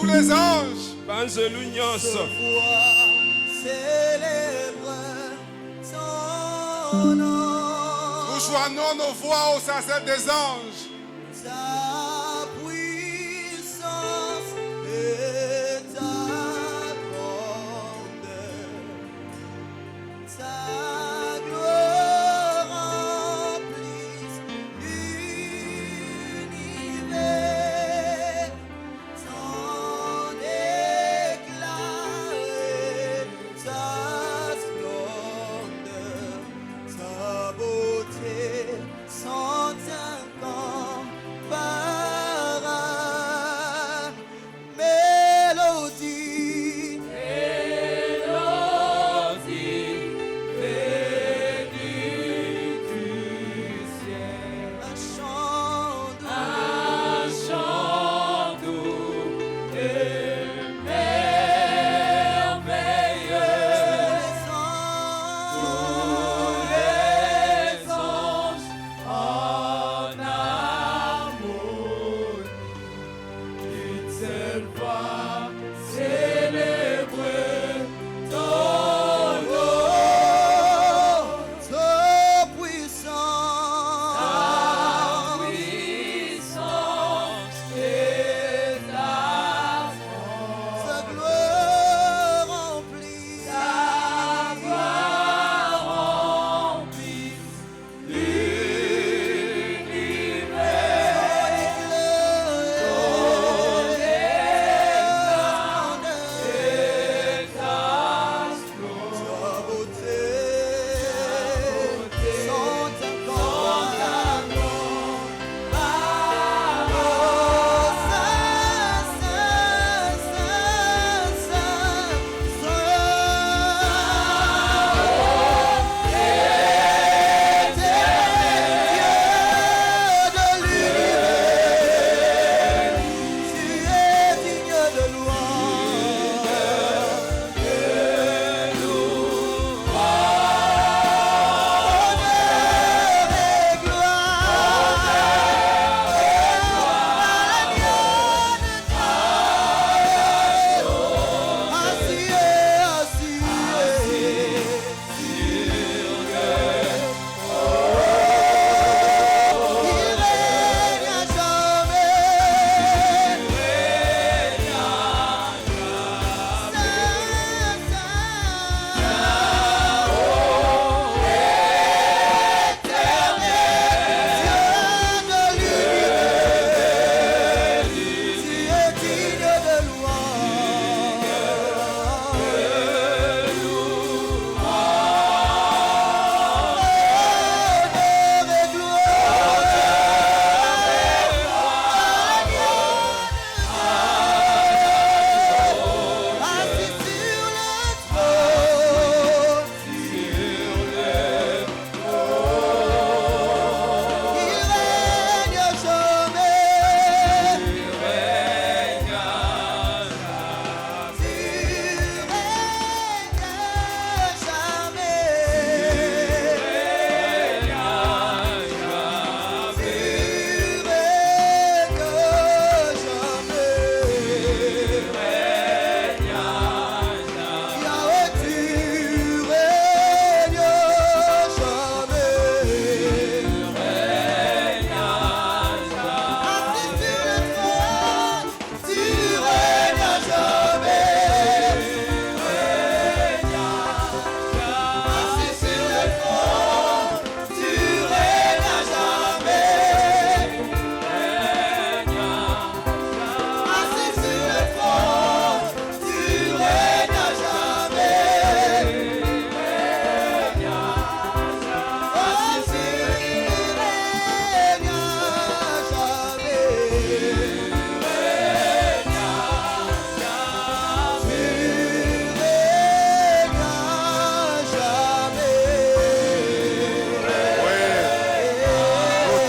tous les anges. banzelu nyonso Nous joignons nos voix au sacre des anges. Ta puissance et ta grandeur, ta gloire remplisse l'univers, ton éclat et ta splendeur, ta beauté sans incomparable. Mélodie, venue du ciel, un chant doux et merveilleux. Tous les anges en harmonie, d'une seule voix, célébrer ton nom. ta puissance, Ta puissance et ta force, ta gloire remplie, ta gloire remplit l'univers. Ta beauté sans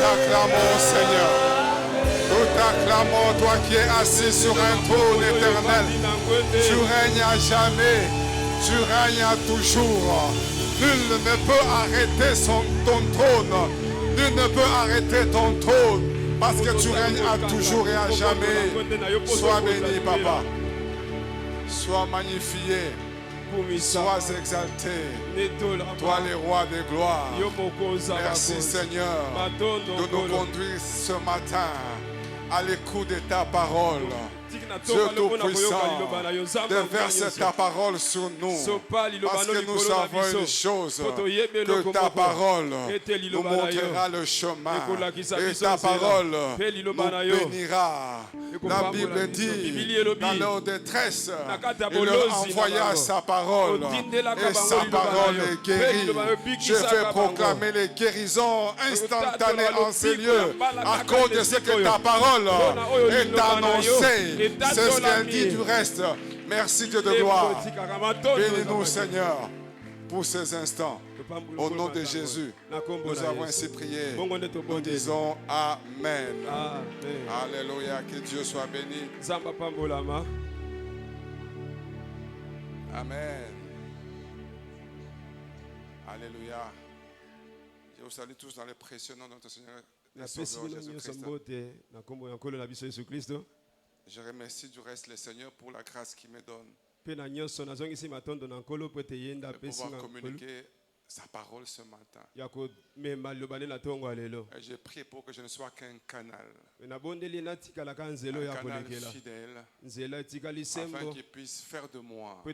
t'acclamons, Seigneur. Nous t'acclamons, toi qui es assis sur un trône éternel. Tu règnes à jamais. Tu règnes à toujours. Nul ne peut arrêter ton trône. Nul ne peut arrêter ton trône. Parce que tu règnes à toujours et à jamais. Sois béni, Papa. Sois magnifié. Sois exalté. Toi, le roi de gloire. Merci, Seigneur, de nous conduire ce matin à l'écoute de ta parole. Dieu Tout-Puissant, déverse ta parole sur nous, parce que nous savons une chose, que ta parole nous montrera le chemin, et ta parole nous bénira. La Bible dit, dans leur détresse, il leur envoya sa parole, et sa parole guérit. Je vais proclamer les guérisons instantanées en ces lieux, à cause de ce que ta parole est annoncée. C'est ce qu'elle dit du reste. Merci Dieu de gloire. Bénis-nous Seigneur pour ces instants. Au nom de Jésus, nous avons ainsi prié. Nous disons Amen. Alléluia. Que Dieu soit béni. Amen. Alléluia. Je vous salue tous dans le précieux nom de notre Seigneur et Sauveur Jésus-Christ. Je remercie du reste le Seigneur pour la grâce qu'il me donne de pouvoir communiquer sa parole ce matin. Et je prie pour que je ne sois qu'un canal. Un canal fidèle, afin qu'il puisse faire de moi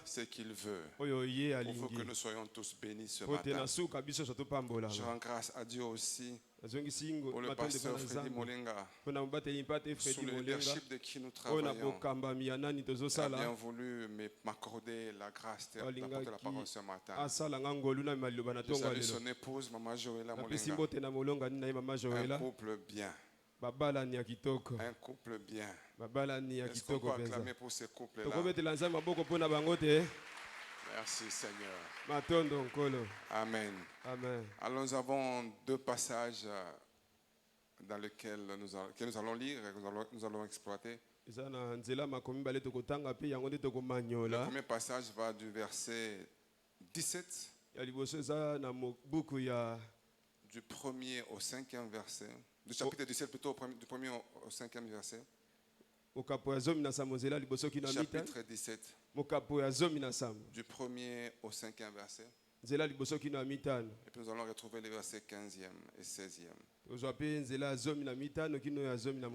ce qu'il veut. Il faut que nous soyons tous bénis ce matin. Je rends grâce à Dieu aussi pour le pasteur Freddy Molenga, sous le leadership de qui nous travaillons. Il a bien voulu m'accorder la grâce d'apporter la parole ce matin. Je salue son épouse, Maman Joëla Molenga. Un couple bien. Un couple bien. Est-ce qu'on peut acclamer pour ce couple-là? Merci Seigneur. Amen. Alors nous avons deux passages dans lesquels nous allons lire et nous allons exploiter. Le premier passage va du verset 17 du premier au cinquième verset, du chapitre 17 plutôt, du premier au cinquième verset. Chapitre 17 du premier au cinquième verset. Et puis nous allons retrouver les versets 15e et 16e.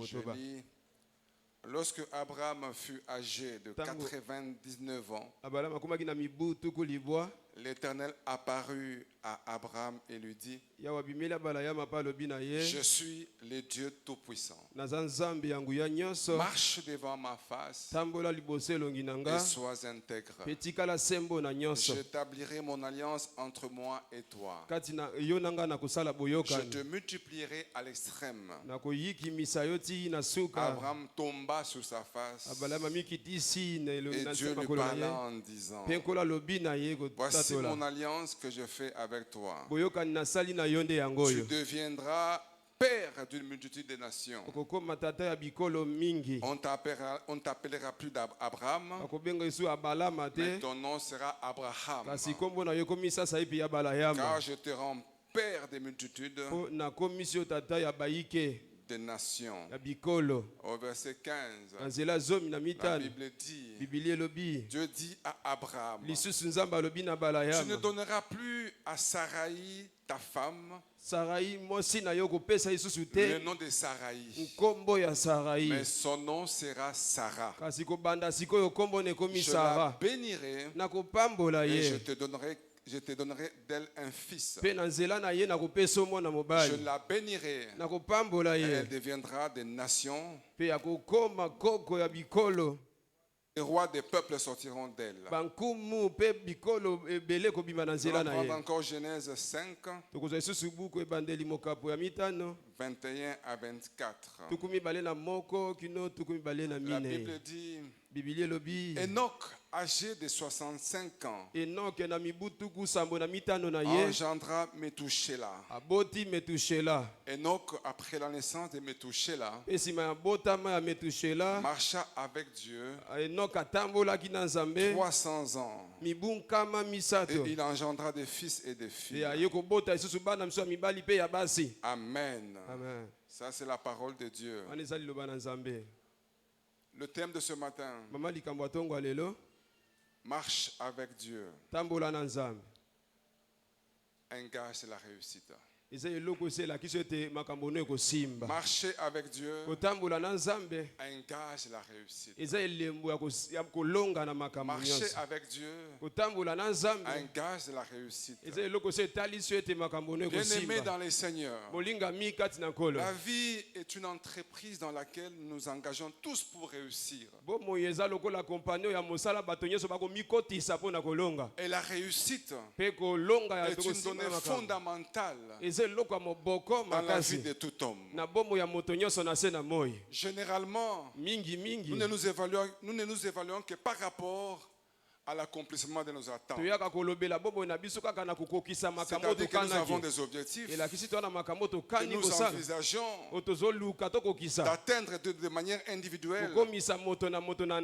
Je lis: lorsque Abraham fut âgé de 99 ans, l'Éternel apparut à Abraham et lui dit: je suis le Dieu Tout-Puissant. Marche devant ma face et sois intègre. J'établirai mon alliance entre moi et toi. Je te multiplierai à l'extrême. Abraham tomba sur sa face et Dieu lui parla en disant: voici mon alliance que je fais avec toi. Tu deviendras père d'une multitude de nations. On t'appellera plus d'Abraham, mais ton nom sera Abraham, car je te rends père des multitudes des nations. Au verset 15, la Bible dit, Dieu dit à Abraham: tu ne donneras plus à Saraï ta femme le nom de Saraï, mais son nom sera Sarah. Je la bénirai et je te donnerai d'elle un fils. Je la bénirai et elle deviendra des nations. Les rois des peuples sortiront d'elle. Nous allons prendre encore Genèse 5, 21 à 24. La Bible dit: Enoch, âgé de 65 ans, engendra Métouchéla. Enoch, après la naissance de Métouchéla, marcha avec Dieu 300 ans. Et il engendra des fils et des filles. Amen. Amen. Ça, c'est la parole de Dieu. Wana eza liloba na Nzambe. Le thème de ce matin, Mama likambo ya ntongo ya lelo, marche avec Dieu. tambola na Nzambe. Un gage, c'est la réussite. Eza eloko eselakisi ete makambo no ekosimba. Marcher avec Dieu, Kotambola na Nzambe un gage, c'est la réussite. eza elembo ya kolonga na makambo Marcher nyonso. avec Dieu, Kotambola na Nzambe un gage, c'est la réussite. eza eloko etalisi ete makambo no Bien-aimés ekosimba. dans les seigneurs, Bolingami kati na nkolo. la vie est une entreprise dans laquelle nous nous engageons tous pour réussir. Bomoi eza lokola kompani ya mosala bato nyonso bakomikotisa mpo na kolonga. Et la réussite Mpe kolonga ya est une tokosimba donnée makambo. fondamentale Eza eloko ya moboko dans la vie makasi. de tout homme. Na bomo ya moto nyonso na se na moi. Généralement, Mingi mingi. nous ne nous évaluons que par rapport à l'accomplissement de nos attentes. Toyaka kolobela bomo na biso kaka na kokokisa makambo C'est-à-dire que nous avons tokanaki. des objectifs Elakisi toana makambo que tokani nous kosala. envisageons Otozoluka tokokisa. d'atteindre de manière individuelle Kokomisa moto na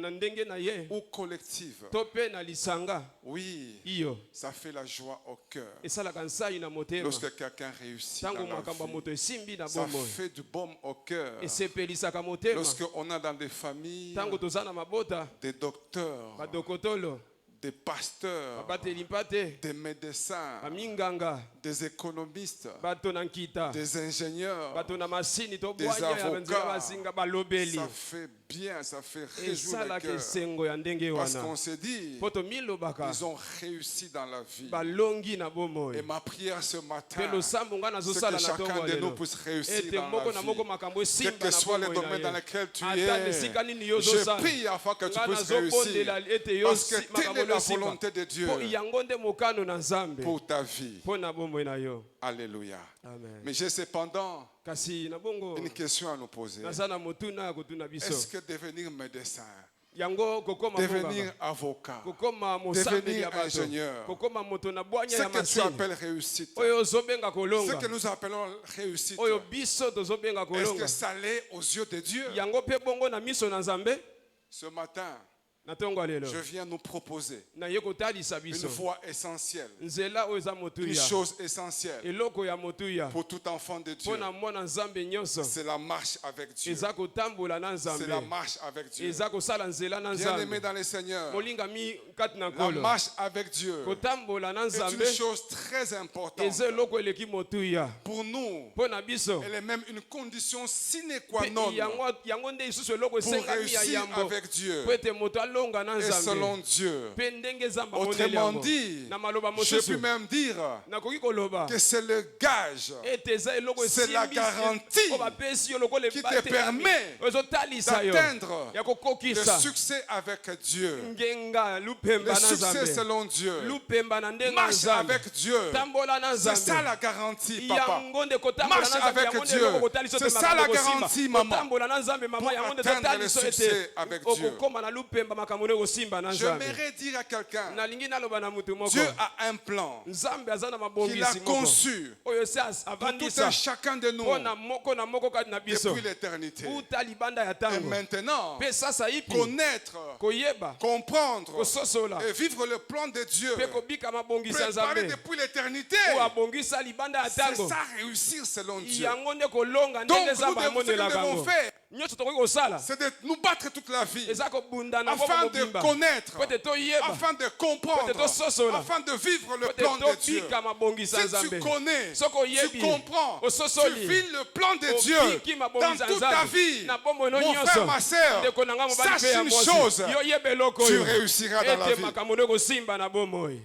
ndenge na ye. ou collective. To pe na lisanga. Oui, Iyo. ça fait la joie au cœur Esalaka nsai na motema. lorsque quelqu'un réussit dans Tango la makambo ya vie. moto esimbi na Ça bomo. fait du baume au cœur Esepelisaka motema. lorsqu'on a dans des familles Tango toza na mabota. des docteurs, Badokotolo. des pasteurs, Babateli mpate. des médecins, Baminganga. des économistes, Bato na nkita. des ingénieurs. Bato na masini to Des bwanya ya banzela avocats. basinga balobeli. Ça fait bien, ça fait réjouir le Esalaka cœur. esengo ya ndenge Parce wana. qu'on s'est dit, Poto milobaka. ils ont réussi dans la vie. Balongi na bomoi. Et ma prière ce matin, Pe losambo nga c'est nazosala que na chacun ntongo de ya nous lelo. puisse réussir Ete dans moko la na vie. moko makambo Quel esimba que na soit le bomoi na domaine dans ye. lequel tu Ata es, esika nini yo je ozosala. prie afin que tu Nga puisses réussir. nazobondela ete yo Parce que telle makambo est la esimba. volonté de Dieu Po yango nde mokano na Nzambe. pour ta vie. Po na bomoi na yo. Alléluia. Amen. Mais j'ai cependant Kasi na bongo une question à nous poser. naza na motuna ya kotuna biso. Est-ce que devenir médecin, Yango kokoma devenir monganga. avocat, Kokoma mosambeli devenir ya bato. ingénieur, Kokoma moto na bwanya ce ya que tu masini. appelles réussite, Oyo ozobenga ce kolonga. que nous appelons réussite, Oyo biso tozobenga est-ce kolonga. que ça l'est aux yeux de Dieu? Yango pe bongo na miso na Nzambe. Ce matin, Na tongo ya lelo. je viens nous proposer Na ye kotalisa une biso. voie essentielle, Nzela oyo eza une motuya. chose essentielle Eloko ya motuya. pour tout enfant de Dieu. Pona mwana Nzambe nyonso. C'est la marche avec Dieu. Eza kotambola na C'est la Nzambe. marche avec Dieu. Eza kosala nzela na Bien-aimés Nzambe. dans les Seigneurs, Molinga mi kati na la kolo. marche avec Dieu Kotambola na est Nzambe. une chose très importante. Eza eloko eleki motuya. Pour nous, Pona biso. elle est même une condition sine qua Pe non yango nde isusu eloko pour esengami ya réussir yambo. avec Dieu Po ete moto alonga na et Nzambe. selon Dieu. Pe ndenge Nzambe amoneli Autrement yango. dit, Na maloba je mosusu. peux même dire Nakoki koloba. que c'est le gage Ete eza eloko C'est la esimbisi. garantie Oyo bapesi yo lokola qui te ebate permet yami. Ezotalisa yo. d'atteindre Ya le kokokisa. succès avec Dieu. Ngenga lupemba Le na succès Nzambe. selon Dieu. Lupemba na ndenga Marche Nzambe. avec Dieu. Tambola na C'est ça Nzambe. la garantie, papa. Yango nde kotambola Marche na Nzambe. avec Yango nde Dieu. eloko kotalisa C'est te ça makambo la kosimba. garantie, maman. Kotambola na Nzambe, mama, Pour yango nde atteindre totaliso le ete succès avec Dieu. okokoma na lupemba makambo nde kosimba na Nzambe. J'aimerais dire à quelqu'un, Nalingi naloba na mutu moko. Dieu a un plan Nzambe aza na qu'il a mabongisi moko. conçu Oyo esi pour tout avandisa. un chacun de nous Mpona moko na moko kati na biso. depuis l'éternité. Uta libanda ya Et tango. maintenant, Pe sasa ipi. connaître, Koyeba. comprendre Kososola. et vivre le plan de Dieu Pe kobika mabongisi ya préparé Nzambe. depuis l'éternité. Oyo abongisa libanda ya C'est tango. ça réussir selon Dieu. Yango nde kolonga Donc ndenge nous Nzambe devons, ce que nous amonelaka devons yango. faire, Nyonso tokoki kosala. c'est de nous battre toute la vie Eza kobunda na afin moko de mobimba. connaître, Po ete toyeba. afin de comprendre, Peut-être sosola. afin de vivre le Po ete plan de Dieu. tobika mabongisi ya Si tu Nzambe. connais, Soko oyebi. tu comprends, Ososoli. tu vis le plan de Dieu Obiki mabongisi dans ya toute ta Nzambe. vie. Na bomoi no Mon nyonso. frère, ma soeur, Ndeko na nga mobali pe sache ya une mwasi. chose, Yo yeba eloko tu oyo. réussiras dans la Ete vie. makambo nde kosimba na bomoi.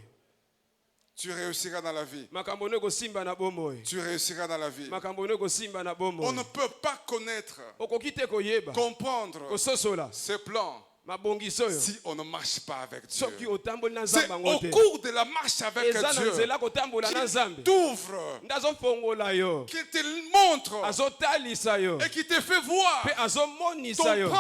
Tu réussiras dans la vie. Makambo nde kosimba na bomoi. Tu réussiras dans la vie. Makambo nde kosimba na On bomoi. ne peut pas connaître, Okoki te koyeba. comprendre Kososola. ce plan Mabongisi oyo. si on ne marche pas avec Dieu. Soki otamboli na C'est Nzambe yango au te. cours de la marche avec Eza na Dieu nzela kotambola na qu'il Nzambe. t'ouvre, Nde azofongola yo. qu'il te montre Azotalisa yo. et qui te fait voir Pe azomonisa yo.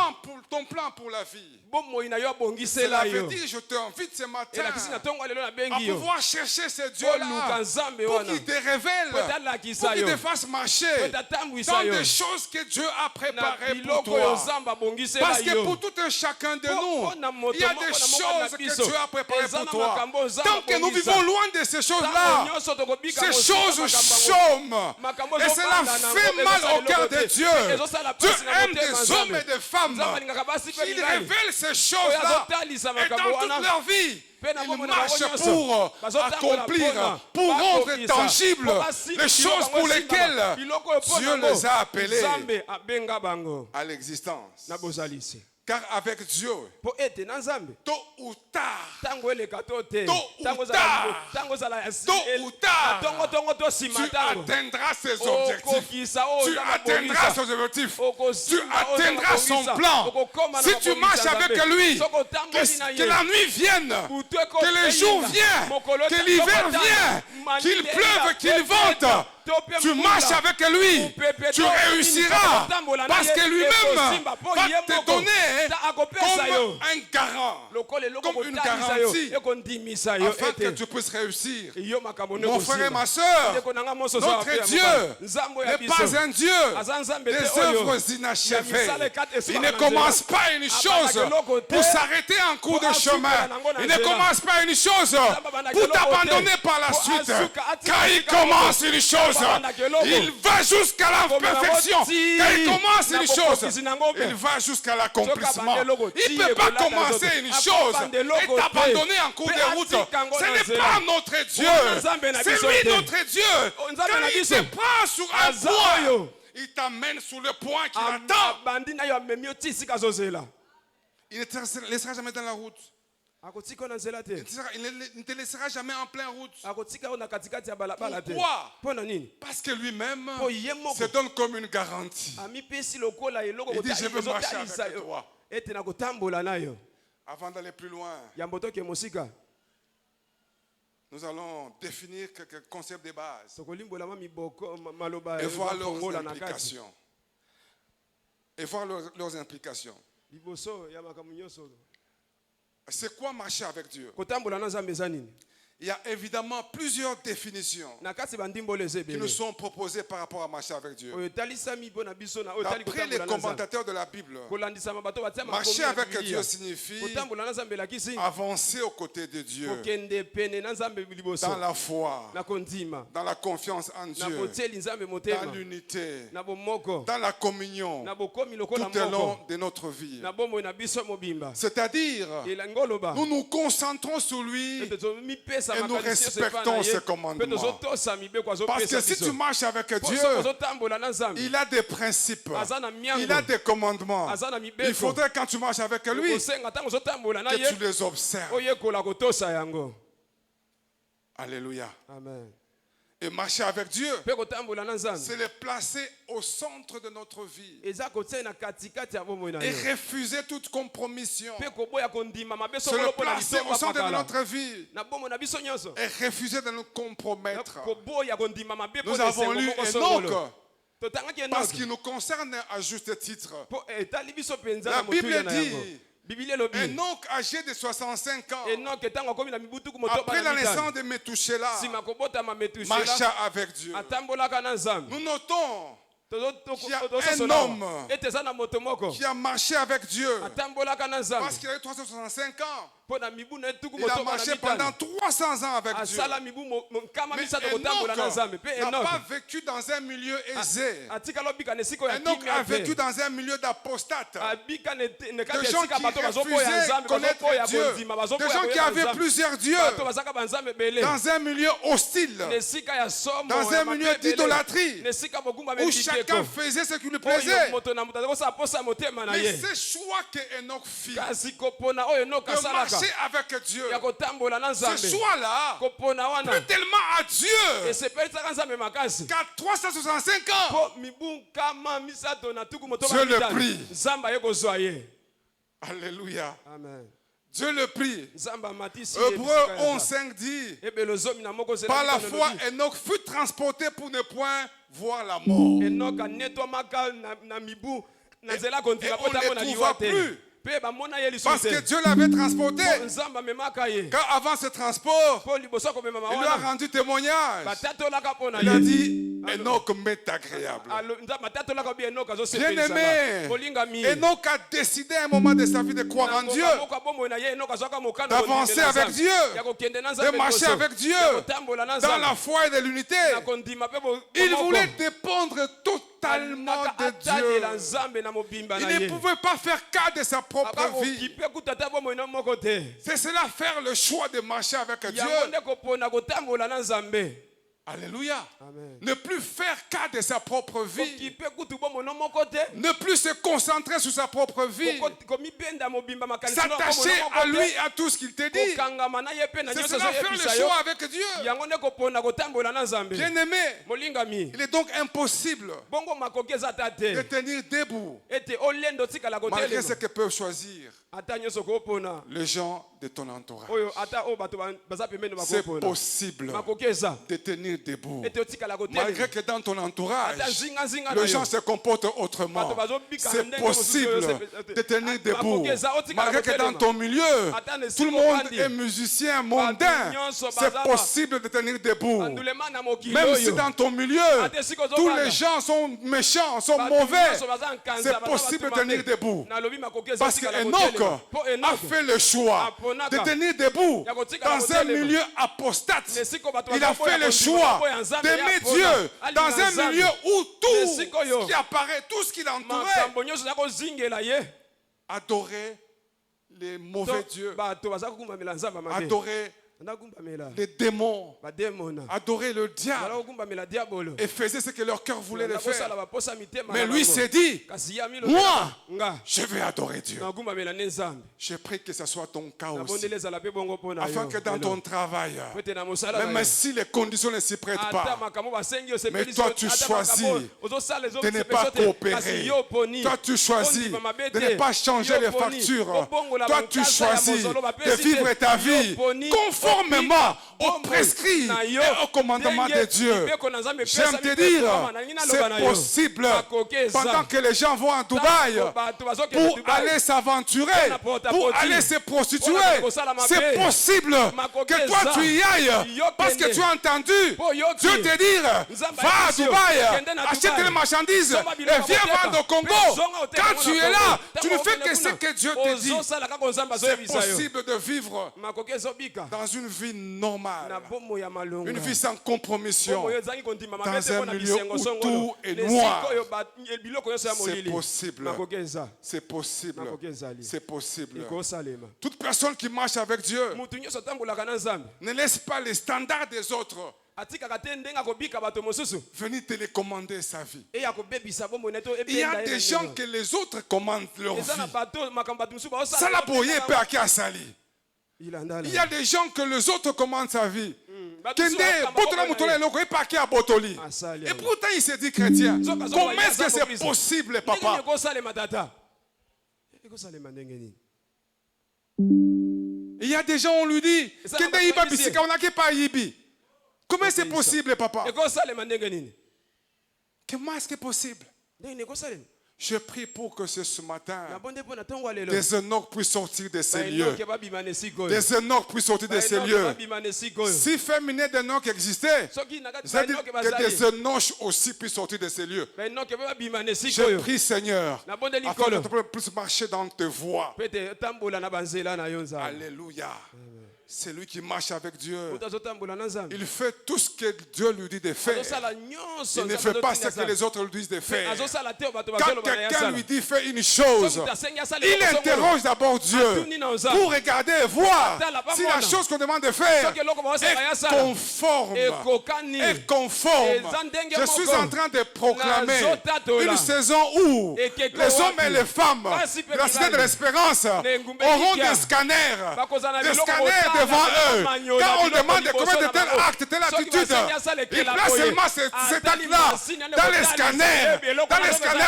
ton plan pour la vie. Bomoi na yo Cela abongisela veut yo. dire, je t'invite ce matin Elakisi na tongo lelo na à bengi yo. pouvoir chercher ce Oluka Dieu-là Nzambe pour wana. qu'il te révèle, Po talakisa pour qu'il yo. te fasse marcher Po tatambwisa dans yo. des choses que Dieu a Na préparées pour biloko yo toi. Nzambe abongisela Parce que yo. pour tout un chacun de nous. Il y a des choses que Dieu a préparées pour toi. Tant que nous vivons loin de ces choses-là, ces choses chôment. Et cela fait mal au cœur de Dieu. Dieu aime des hommes et des femmes qui révèlent ces choses-là. Et dans toute leur vie, ils marchent pour accomplir, pour rendre tangibles les choses pour lesquelles Dieu les a appelés à l'existence. Car avec Dieu, tôt ou tard, tu atteindras ses objectifs. Tu atteindras ses objectifs. Tu atteindras son plan. Si tu marches avec lui, que la nuit vienne, que le jour vienne, que l'hiver vienne, qu'il pleuve, qu'il vente, tu marches avec lui, tu réussiras parce que lui-même va te donner comme un garant, comme une garantie afin que tu puisses réussir. Mon frère et ma soeur, notre Dieu n'est pas un Dieu des œuvres inachevées. Il ne commence pas une chose pour s'arrêter en cours de chemin. Il ne commence pas une chose pour t'abandonner par la suite. Quand il commence une chose, il va jusqu'à la perfection. Quand il commence une chose, il va jusqu'à l'accomplissement. Il ne peut pas commencer une chose et t'abandonner en cours de route. Ce n'est pas notre Dieu. C'est lui notre Dieu. Quand il te prend sur un point, il t'amène sur le point qu'il attend. Il ne te laissera jamais dans la route. Il ne te laissera jamais en pleine route. Pourquoi? Parce que lui-même se donne comme une garantie. Il dit, je veux marcher avec toi. Avant d'aller plus loin, nous allons définir quelques concepts de base et voir leurs implications. C'est quoi marcher avec Dieu? Il y a évidemment plusieurs définitions qui nous sont proposées par rapport à marcher avec Dieu. D'après les commentateurs de la Bible, marcher avec Dieu signifie avancer aux côtés de Dieu dans la foi, dans la confiance en Dieu, dans l'unité, dans la communion tout au long de notre vie. C'est-à-dire, nous nous concentrons sur lui et nous respectons ses commandements. Parce que si tu marches avec Dieu, il a des principes, il a des commandements. Il faudrait quand tu marches avec lui que tu les observes. Alléluia. Amen. Et marcher avec Dieu, c'est le placer au centre de notre vie. Et refuser toute compromission. C'est le placer au centre de notre vie. Et refuser de nous compromettre. Nous avons lu Enoch. Parce qu'il nous concerne à juste titre. La Bible dit, Enoch, âgé de 65 ans, après la naissance de Métouchéla, marcha avec Dieu. Nous notons qu'il y a un homme qui a marché avec Dieu parce qu'il a eu 365 ans. Il a marché pendant 300 ans avec Dieu. Mais Enoch n'a pas vécu dans un milieu aisé. Enoch a vécu dans un milieu d'apostates. De gens qui refusaient connaître Dieu. De gens qui avaient plusieurs dieux. Dans un milieu hostile. Dans un milieu d'idolâtrie. Où chacun faisait ce qui lui plaisait. Mais c'est choix que Enoch fit. De marcher avec Dieu. Ce choix-là plaît tellement à Dieu qu'à 365 ans, Dieu le prie. Alléluia. Amen. Dieu le prie. Hébreux 11:5 dit, par la foi, Enoch fut transporté pour ne point voir la mort. Et on ne le trouva plus. Pe bamona ye lisusu Parce que te. Dieu l'avait transporté. Nzambe amemaka ye. Quand avant ce transport, Po liboso komema il lui a mawana. rendu témoignage. Batatolaka mpona Il a ye. dit, Enoch m'est agréable. Batatolaka bi Enoch Bien azosepelisaka. aimé, Olingami. Enoch a décidé à un moment de sa vie de croire en Dieu, d'avancer avec Dieu, de marcher avec Dieu dans la foi et de l'unité. Il voulait dépendre totalement de Dieu. Il ne pouvait pas faire cas de sa propre vie. C'est cela faire le choix de marcher avec Dieu. Alléluia. Amen. Ne plus faire cas de sa propre vie. Ne plus se concentrer sur sa propre vie. S'attacher à lui et à tout ce qu'il te dit. C'est cela faire le choix avec Dieu. Bien aimé, il est donc impossible de tenir debout malgré ce que peuvent choisir les gens de ton entourage. C'est possible de tenir debout malgré que dans ton entourage les gens se comportent autrement. C'est possible de tenir debout malgré que dans ton milieu tout le monde est musicien mondain. C'est possible de tenir debout même si dans ton milieu tous les gens sont méchants, sont mauvais. C'est possible de tenir debout parce que Enoch a fait le choix de tenir debout dans un milieu apostate. Il a fait le choix d'aimer Dieu dans un milieu où tout ce qui apparaît, tout ce qui l'entourait, adorait les mauvais dieux, adorait les démons, adorer le diable et faisaient ce que leur cœur voulait le faire. Mais lui s'est dit, moi, je vais adorer Dieu. Je prie que ce soit ton cas aussi, afin que dans ton travail, même si les conditions ne s'y prêtent pas, mais toi tu choisis de ne pas coopérer, toi tu choisis de ne pas changer les factures, toi tu choisis de vivre ta vie conformément aux prescrits et aux commandements de Dieu. J'aime te dire, c'est possible pendant que les gens vont en Dubaï pour aller s'aventurer, pour aller se prostituer. C'est possible que toi tu y ailles parce que tu as entendu Dieu te dire, va à Dubaï, achète les marchandises et viens vendre au Congo. Quand tu es là, tu ne fais que ce que Dieu te dit. C'est possible de vivre dans une vie normale, une vie sans compromission, dans un milieu où tout est noir. C'est possible. C'est possible. C'est possible. Toute personne qui marche avec Dieu ne laisse pas les standards des autres venir télécommander sa vie. Il y a des gens que les autres commandent leur vie. Ça l'a boyé à qui a sali. Il y a des gens que les autres commandent sa vie. Et pourtant il se dit chrétien. Comment est-ce que c'est possible, papa? Il y a des gens, on lui dit comment c'est possible, papa? Comment est-ce que c'est possible? Je prie pour que ce matin, des Enoch puissent sortir de ces lieux. Des Enoch puissent sortir de ces lieux. Si féminin d'Enoch existait, c'est-à-dire que des Enoch aussi puissent sortir de ces lieux. Je prie, Seigneur, afin que tu puisses marcher dans tes voies. Alléluia. C'est lui qui marche avec Dieu. Il fait tout ce que Dieu lui dit de faire. Il ne fait pas ce que les autres lui disent de faire. Quand quelqu'un lui dit fais une chose, il interroge d'abord Dieu pour regarder et voir si la chose qu'on demande de faire est conforme. Est conforme. Je suis en train de proclamer une saison où les hommes et les femmes de la cité de l'espérance auront des scanners. Des scanners devant eux. Quand on demande de commettre de tels actes, telle attitude, ils placent seulement cet acte-là dans les scanners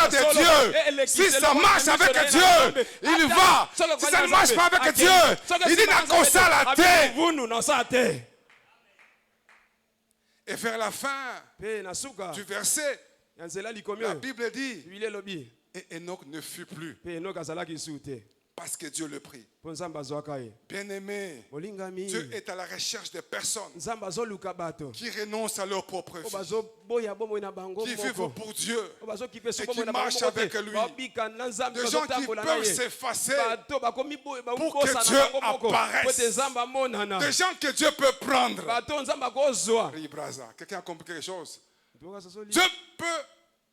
de Dieu. Si ça marche avec Dieu, il va. Si ça ne marche pas avec Dieu, il dit n'a ça la terre. Et vers la fin du verset, la Bible dit, et Enoch ne fut plus. Parce que Dieu le prie. mpo nzambe azwaka ye. Bien-aimé, molingami Dieu est à la recherche des personnes nzambe azoluka bato qui renoncent à leur propre oyo vie, bazoboya bomoi na bango qui moko vivent pour Dieu, oyo bazokipe su et bomoi qui na bango marchent moko avec te lui. babika na nzambe des gens qui bazotambola na peuvent ye s'effacer, bato bakomi pour que babosana Dieu bango moko apparaisse. po ete nzambe amonana des gens que Dieu peut prendre. bato nzambe akozwa Quelqu'un a compris quelque chose? Dieu Dieu peut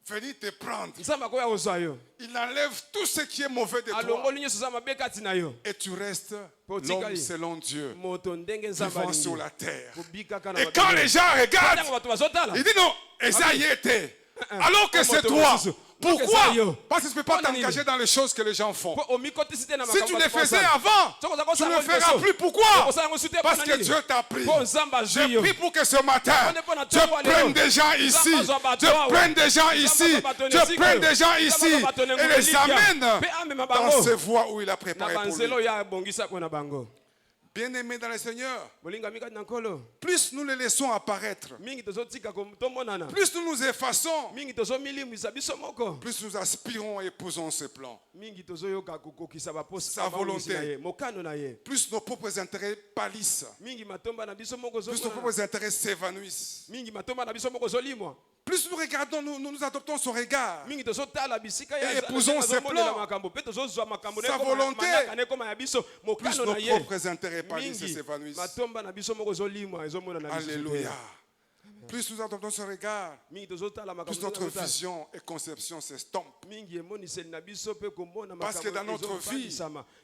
venir te prendre. nzambe akoya kozwa yo Il enlève tout ce qui est mauvais de toi. alongoli nyonso eza mabe kati na yo Et tu restes Po l'homme tikali. selon Dieu, moto ndenge nzambe vivant sur alingi la terre. kobikaka na Et bato quand les gens regardent, ntango bato bazotala il dit non, Esaïe était. Alors que c'est toi. Pourquoi? Parce que tu ne peux pas t'engager dans les choses que les gens font. po omikotisi te na Si tu makambo le bato faisais bazosala. avant, Soko za tu ne kosala le ngo feras liboso. plus. Pourquoi? Okosala ngo sute Parce mpo que na nini? Dieu t'a pris. Po nzambe azwi Je yo prie pour que ce matin, Dieu prenne des gens ici. Dieu prenne des gens ici. Dieu prenne des gens ici et les amène dans ces voies où il a na préparé pour banzelo lui. ya abongisako na bango Bien-aimés dans le Seigneur, molingami kati na nkolo plus nous les laissons apparaître, mingi tozotika tomonana plus nous nous effaçons, mingi tozomilimwisa biso moko plus nous aspirons et épousons ses plans. mingi tozoyoka kokokisa Sa volonté. na ye mokano na ye Plus nos propres intérêts pâlissent, mingi matomba na biso moko plus nos zomonana. propres intérêts s'évanouissent. mingi matomba na biso moko zolimwa Plus nous regardons, nous adoptons son regard. mingi tozotala bisika Et épousons ses azomonela plans. makambo mpe tozozwa makambo Sa volonté. nekoma ya biso Plus mokano nos na ye propres intérêts pâlissent et mingi s'évanouissent. matomba na biso moko zolimwa ezomonana biso te. Alléluia. Plus nous adoptons son regard, mingi tozotala plus makambo notre tozotala. vision et conception s'estompent. mingi emoniseli na biso mpe komona Parce que dans notre vie,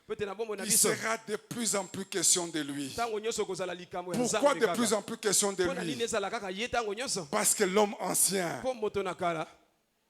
peut-être na bomoi na Il biso sera de plus en plus question de lui. ntango nyonso kozala likambo ya Pourquoi nzambe de kaka. plus en plus question de mpo na nini lui? ezala kaka ye ntango nyonso Parce que l'homme ancien, mpo moto na kala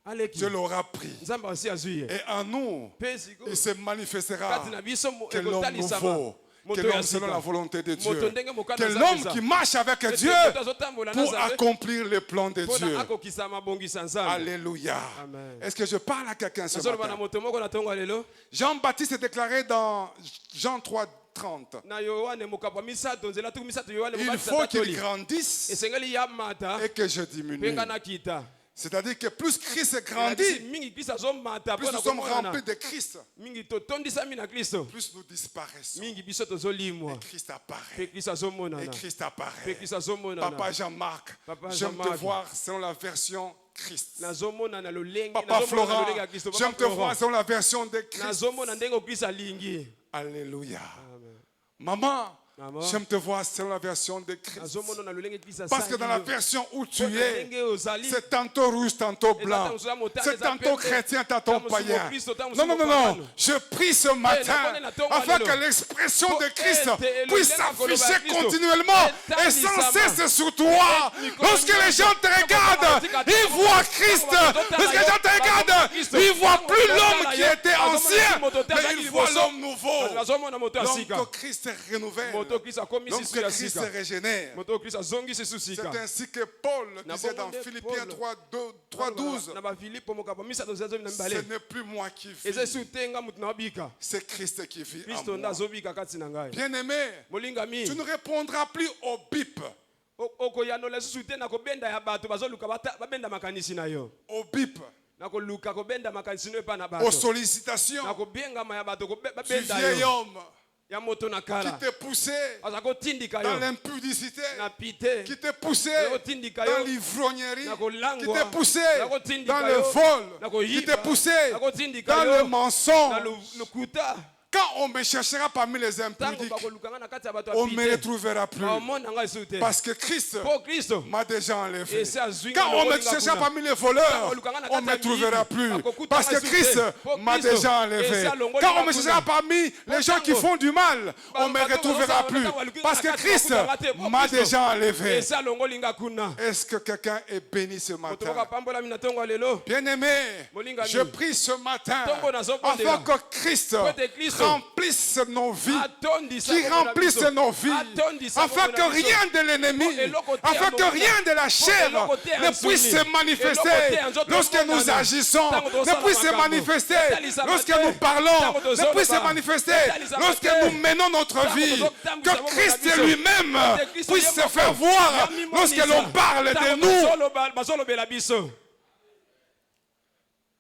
aleki Dieu l'aura pris. nzambe asi azwi ye Et en nous, mpe sikoyo il se manifestera kati na biso que l'homme ekotalisama nouveau, que moto l'homme ya selon la sika volonté de moto Dieu, ndenge mokano que ya Nzambe l'homme eza. qui marche avec Ete Dieu moto azotambola na pour Nzambe accomplir le plan de mpo Dieu. na akokisa mabongisa nzambe Alléluia. Amen. Est-ce que je parle à quelqu'un ce nazoloba na matin? moto moko na ntongo ya lelo Jean-Baptiste est déclaré dans Jean 3:30. na yohane mokapo ya misato nzela tuku misato yohane Il mobatisa faut qu'il tatoli grandisse esengeli ya mata et que je mpe diminue. nga nakita C'est-à-dire que plus Christ Elakisi grandit, mingi kristo azomata plus mpo nous na sommes komonana remplis de Christ, mingi totondisami na kristo plus nous disparaissons. mingi biso tozolimwa Et Christ mpe apparaît. kristo Et azomonana Christ mpe apparaît. kristo azomonana Papa Jean-Marc, Papa j'aime te Jean-Marc. voir selon la version Christ. nazomonana lolenge Papa nazomona Florent, lolenge ya kristo j'aime te voir selon la version de Christ. nazomona ndenge okristo alingi Alléluia. Maman, Maman. j'aime te voir selon la version de Christ. nazomona na lolenge kristo Parce que dans la asali yo. version où tu Mpo na es, ndenge ozali c'est tantôt rouge, tantôt blanc. C'est tantôt chrétien, tantôt païen. Non, non, non, non. Je prie ce matin afin que l'expression de Christ puisse s'afficher continuellement et sans cesse sur toi. Lorsque les gens te regardent, ils voient Christ. Lorsque les gens te regardent, ils voient plus l'homme qui était ancien, mais ils voient l'homme nouveau. nazomona moto ya L'homme sika que Christ renouvelle. moto kristo akomisi L'homme su que ya Christ sika régénère. moto kristo azongisi su sika C'est ainsi que Paul disait dans bongo nde Philippiens Paul. 3:12, na bafilipo mokapo misato zezomi na ce mibale n'est plus moi qui eza vis, su te nga moto na wabika c'est Christ qui vit en kristo nde moi. azobika kati na ngai Bien-aimé, molingami tu ne répondras plus au bip, okoyanola lisusu te na kobenda ya bato bazoluka babenda makanisi na yo au bip, na koluka kobenda makanisi no epa na aux bato sollicitations na kobengama ya bato du babenda vieil yo homme ya moto na qui kala t'est poussé aza kotindika dans yo l'impudicité, na pite qui t'est poussé nakotindika dans yo l'ivrognerie, nakolangwa, qui t'est poussé nakotindika dans le yo, vol, nakoyiba, qui t'est poussé nakotindika dans yo, le mensonge. na lokuta Quand on me cherchera parmi les ntango impudiques, bakolukanga na kati ya bato on ne me ya pite retrouvera plus. baomona ngai su te Parce que Christ mpo kristo m'a déjà enlevé. esi azwi Quand on me cherchera parmi les voleurs, on ne me trouvera plus. Parce que Christ m'a déjà enlevé. Quand on me cherchera parmi les gens qui font du mal, on ne me retrouvera plus. Parce que Christ m'a déjà enlevé. esi alongoli nga kuna Est-ce que quelqu'un est béni ce moto matin? bakapambolami na ntongo ya lelo Bien-aimé, Molingami. je prie ce matin Tongo nazobondela. afin que Christ Ete Kristo. remplisse nos vies, atondisa qui bongo na remplisse biso. nos vies, Atondisa afin bongo que na biso. rien de l'ennemi, eloko te afin ya que mobila. rien de la chair eloko te ya ne nsoni. puisse se Eloko manifester te ya nzoto lorsque nous ebondana. agissons, Ntango ne tosala puisse se makambo. manifester Etalisa lorsque mate. nous parlons, Ntango ne tozoloba. puisse se manifester Etalisa lorsque mate. nous menons notre Ntango vie, tozotambwisa que bongo na Christ biso. lui-même Ete Kristo puisse ye se moko. faire voir Yamimonisa. lorsque l'on parle de Ntango nous. bazolobela biso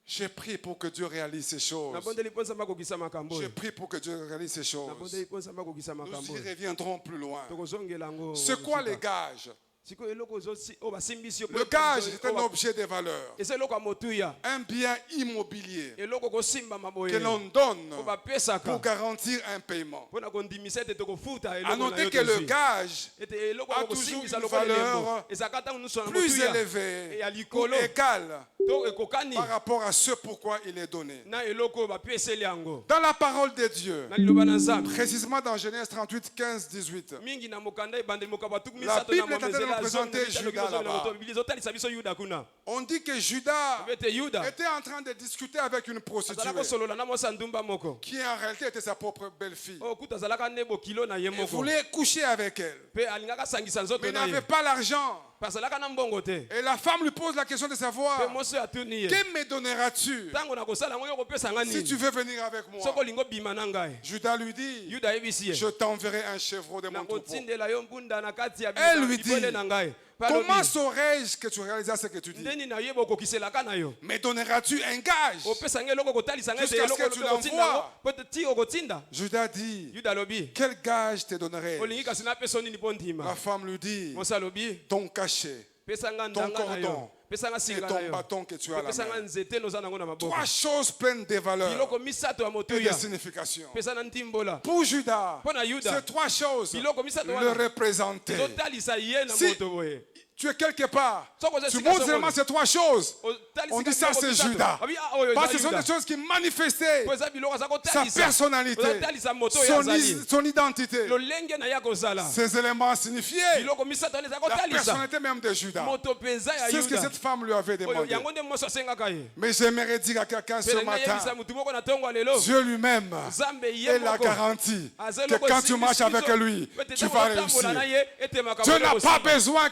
J'ai prié pour que Dieu réalise ces choses. nabondeli mpo nzambe akokisa makambo J'ai oyo prié pour que Dieu réalise ces choses. nabondeli mpo nzambe akokisa Nous makambo y oyo reviendrons plus loin. tokozongela yango C'est quoi les gages? sikoyo eloko oyo basimbisi yo Le gage est un objet de valeur. eza eloko ya motuya Un bien immobilier eloko kosimbama que boye l'on donne oyo bapesaka pour garantir un paiement. mpo na kondimisa ete tokofuta À eloko na noter yo que le tozwi gage ete eloko a okosimbisa toujours une lokola elembo valeur ezalaka ntango nyonso na plus motuya élevé ya ou likolo égale to ekokani par rapport à ce pourquoi il est donné. na eloko oyo bapeseli yango Dans la parole de Dieu, na liloba na nzambe précisément dans Genèse 38, 15, 18, mingi na mokanda ebandeli mokaba tuku La misato na Bible est en train de nous présenter Judas là-bas. bibili ezotalisa biso yuda kuna on dit que Judas ete yuda était en train de discuter avec une azalaka prostituée kosolola na mwasi ya ndumba moko qui en réalité était sa propre belle-fille. oyo kuta azalaka nde bokilo na ye Il moko voulait coucher avec elle, mpe alingaka asangisa mais nzoto il na n'avait ye pas l'argent. mpe azalaka na mbongo te Et la femme lui pose la question de mpe savoir, mwasi oyo atuni ye que me donneras-tu ntango na kosala yango yo kopesanga si tu nini veux venir avec moi? soki olingi obima na ngai Judas lui dit, yuda ayebisi ye je t'enverrai un chevreau de mon troupeau. nakotindela yo mbunda na kati ya Elle lui dit, bibwele na ngai Mpe comment alobi, saurais-je que tu réalises ce que tu dis? ndeni na yeba okokiselaka na yo Me donneras-tu un gage? opesanga eloko okotalisanga ete Jusqu'à ce eloko que tu okotinda l'envoies. yango mpo ti okotinda Judas dit, yuda alobi quel gage te donnerai? olingi kasi napesa nini mpo La ndima femme lui dit, mwasi alobi ton cachet pesanga ton ndanga na yo cordon pesanga et singa na ton yo bâton que tu as à la pesanga main. nzete noza nango na maboko 3 choses pleines de valeur biloko misato ya et de motuya signification. pesa na ntimbola Pour Judas, mpo na yuda ces 3 choses biloko misato le wana représentaient. ezotalisa ye na Si moto boye tu es quelque part, Soko za tu sika montres soko. seulement ces 3 choses. Otalisi On dit kasi ça biloko c'est misato. Judas. Abi, ah, oyo Parce que eza ce sont Yuda. des choses qui manifestaient Po eza biloko aza sa kotalisa personnalité, ozotalisa moto oyo azali son identité. lolenge na ye akozala Ces éléments signifiaient biloko misato wana eza la kotalisa personnalité même de Judas. moto mpenza ya C'est ce que yuda cette femme lui avait oyo demandé. yango nde mwasi asengaka ye Mais j'aimerais dire à quelqu'un ce pele matin, nayebisa motu moko na ntongo ya lelo Dieu lui-même nzambe ye est la moko garantie aza que eloko quand tu esimisi marches avec biso, lui, po ete tu ntango vas otambola na réussir. ye ete makambo Dieu n'a eza pas kosimba. besoin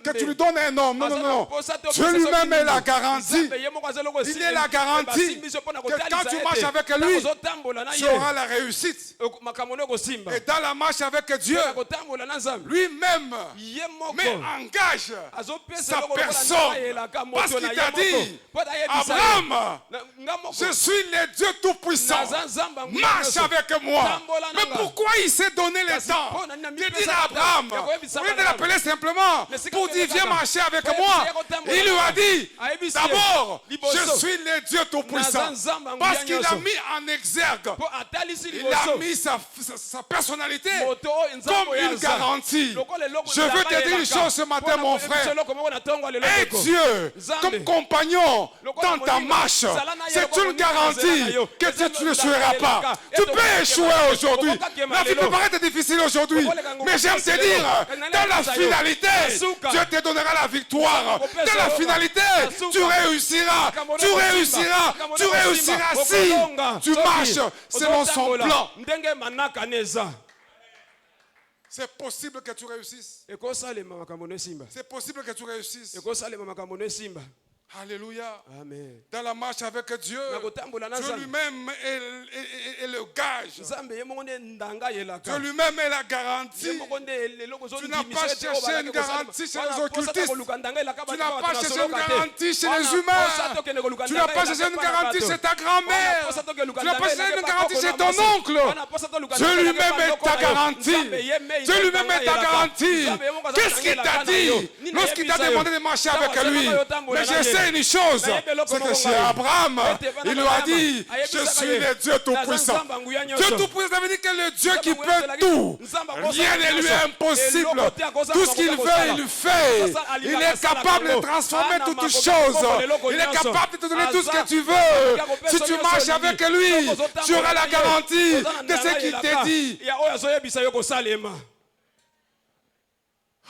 que tu lui donnes un homme. Non, non, non. Dieu Dieu lui-même est la garantie. Il Il est la garantie que quand tu marches avec lui, tu auras la réussite. Et dans la marche avec Dieu, lui-même met en gage sa personne. Parce qu'il t'a dit, Abraham, je suis le Dieu Tout-Puissant. Marche avec moi. Mais pourquoi il s'est donné le temps de dire à Abraham, au lieu de l'appeler simplement pour dire viens marcher avec moi, il lui a dit d'abord, je suis le Dieu Tout-Puissant. Parce qu'il a mis en exergue, il a mis sa personnalité comme une garantie. Je veux te dire une chose ce matin, mon frère. Et Dieu, comme compagnon dans ta marche, c'est une garantie que tu ne suivras pas. Tu peux échouer aujourd'hui. La vie peut paraître difficile aujourd'hui. Mais j'aime te dire, dans la finalité, Dieu te donnera la victoire. Dans la finalité, tu réussiras. Tu réussiras. Tu réussiras si tu marches selon son plan. C'est possible que tu réussisses. C'est possible que tu réussisses. Alléluia. Amen. Dans la marche avec Dieu, Dieu lui-même est le gage. Dieu lui-même est la garantie. Tu n'as pas cherché une garantie chez les occultistes. Tu n'as pas cherché une garantie chez les humains. Tu n'as pas cherché une garantie chez ta grand-mère. Tu n'as pas cherché une garantie chez ton oncle. Dieu lui-même est ta garantie. Dieu lui-même est ta garantie. Qu'est-ce qu'il t'a dit lorsqu'il t'a demandé de marcher avec lui? Mais je sais une chose, c'est que chez Abraham, il lui a dit, je suis le Dieu Tout-Puissant. Dieu Tout-Puissant, ça veut dire que le Dieu qui peut tout, rien ne lui est impossible. Tout ce qu'il veut, il le fait. Il est capable de transformer toutes choses. Il est capable de te donner tout ce que tu veux. Si tu marches avec lui, tu auras la garantie de ce qu'il t'a dit.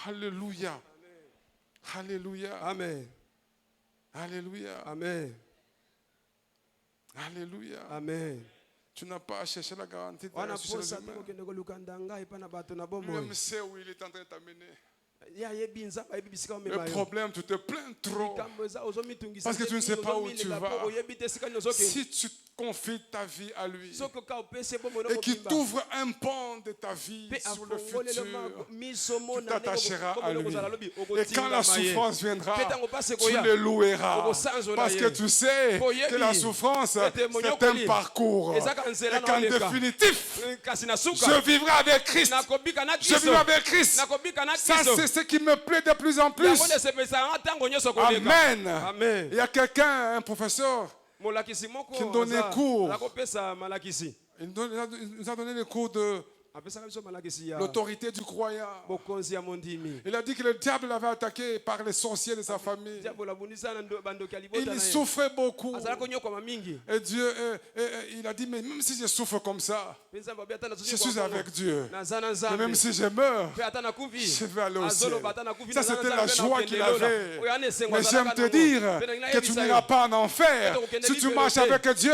Alléluia. Alléluia. Amen. Alléluia. Amen. Alléluia. Amen. Tu n'as pas cherché la garantie de la Wana réussite chez les posa humains. tokende koluka ndanga epa na bato na bomoi. Lui-même sait où il est en train de t'amener. Ya yebi nzamba yebi bisika Le omema yo. problème, tu te plains trop. Likambo eza ozomitungisa Parce que tu ne sais pas où ozomilinga tu vas. po oyebi te esika nini ozokende. Si tu confies ta vie à lui soki oka opesi bomoi et qu'il mobimba t'ouvre un pan de ta vie mpe sur le afongolele futur, miso tu mona t'attacheras à ndenge lui. kozala lobi Et quand la okotingama ye souffrance viendra, mpe ntango pasi tu ekoya le loueras. okosanzola Parce ye. que tu sais Po yebi, que la souffrance, ete c'est un monyokoli, parcours. ezaka nzela Et na qu'en oleka. définitif, kasi na suka je vivrai avec Christ. nakobika na Je kristo vivrai avec Christ. nakobika na Ça, kristo c'est ce qui me plaît de plus en plus. yango nde esepesaka ntango nyonso koleka Amen. amen Il y a quelqu'un, un professeur, molakisi moko qui donnait cours. akopesa malakisi il nous a donné les cours de apesaka biso malakisi ya l'autorité du croyant. bokonzi ya mondimi Il a dit que le diable l'avait attaqué par les sorciers de sa famille. diabolo abundisa na bandoki ya Et libota il na ye souffrait beaucoup. azalaki konyokwama mingi Et Dieu, il a dit, mais même si je souffre comme ça, mpe nzambe abi ata je suis avec Dieu. naza na Et nzambe même si je meurs, mpe ata nakufi je vais aller au ciel. azoloba ata nakufi Ça, naza na c'était la nzambe joie nakokende qu'il lola. avait. Oyo ana esengo Mais j'aime azalaka te nango. dire Mpe na ngai que tu nayebisa n'iras yo. pas en enfer si tu marches avec Dieu.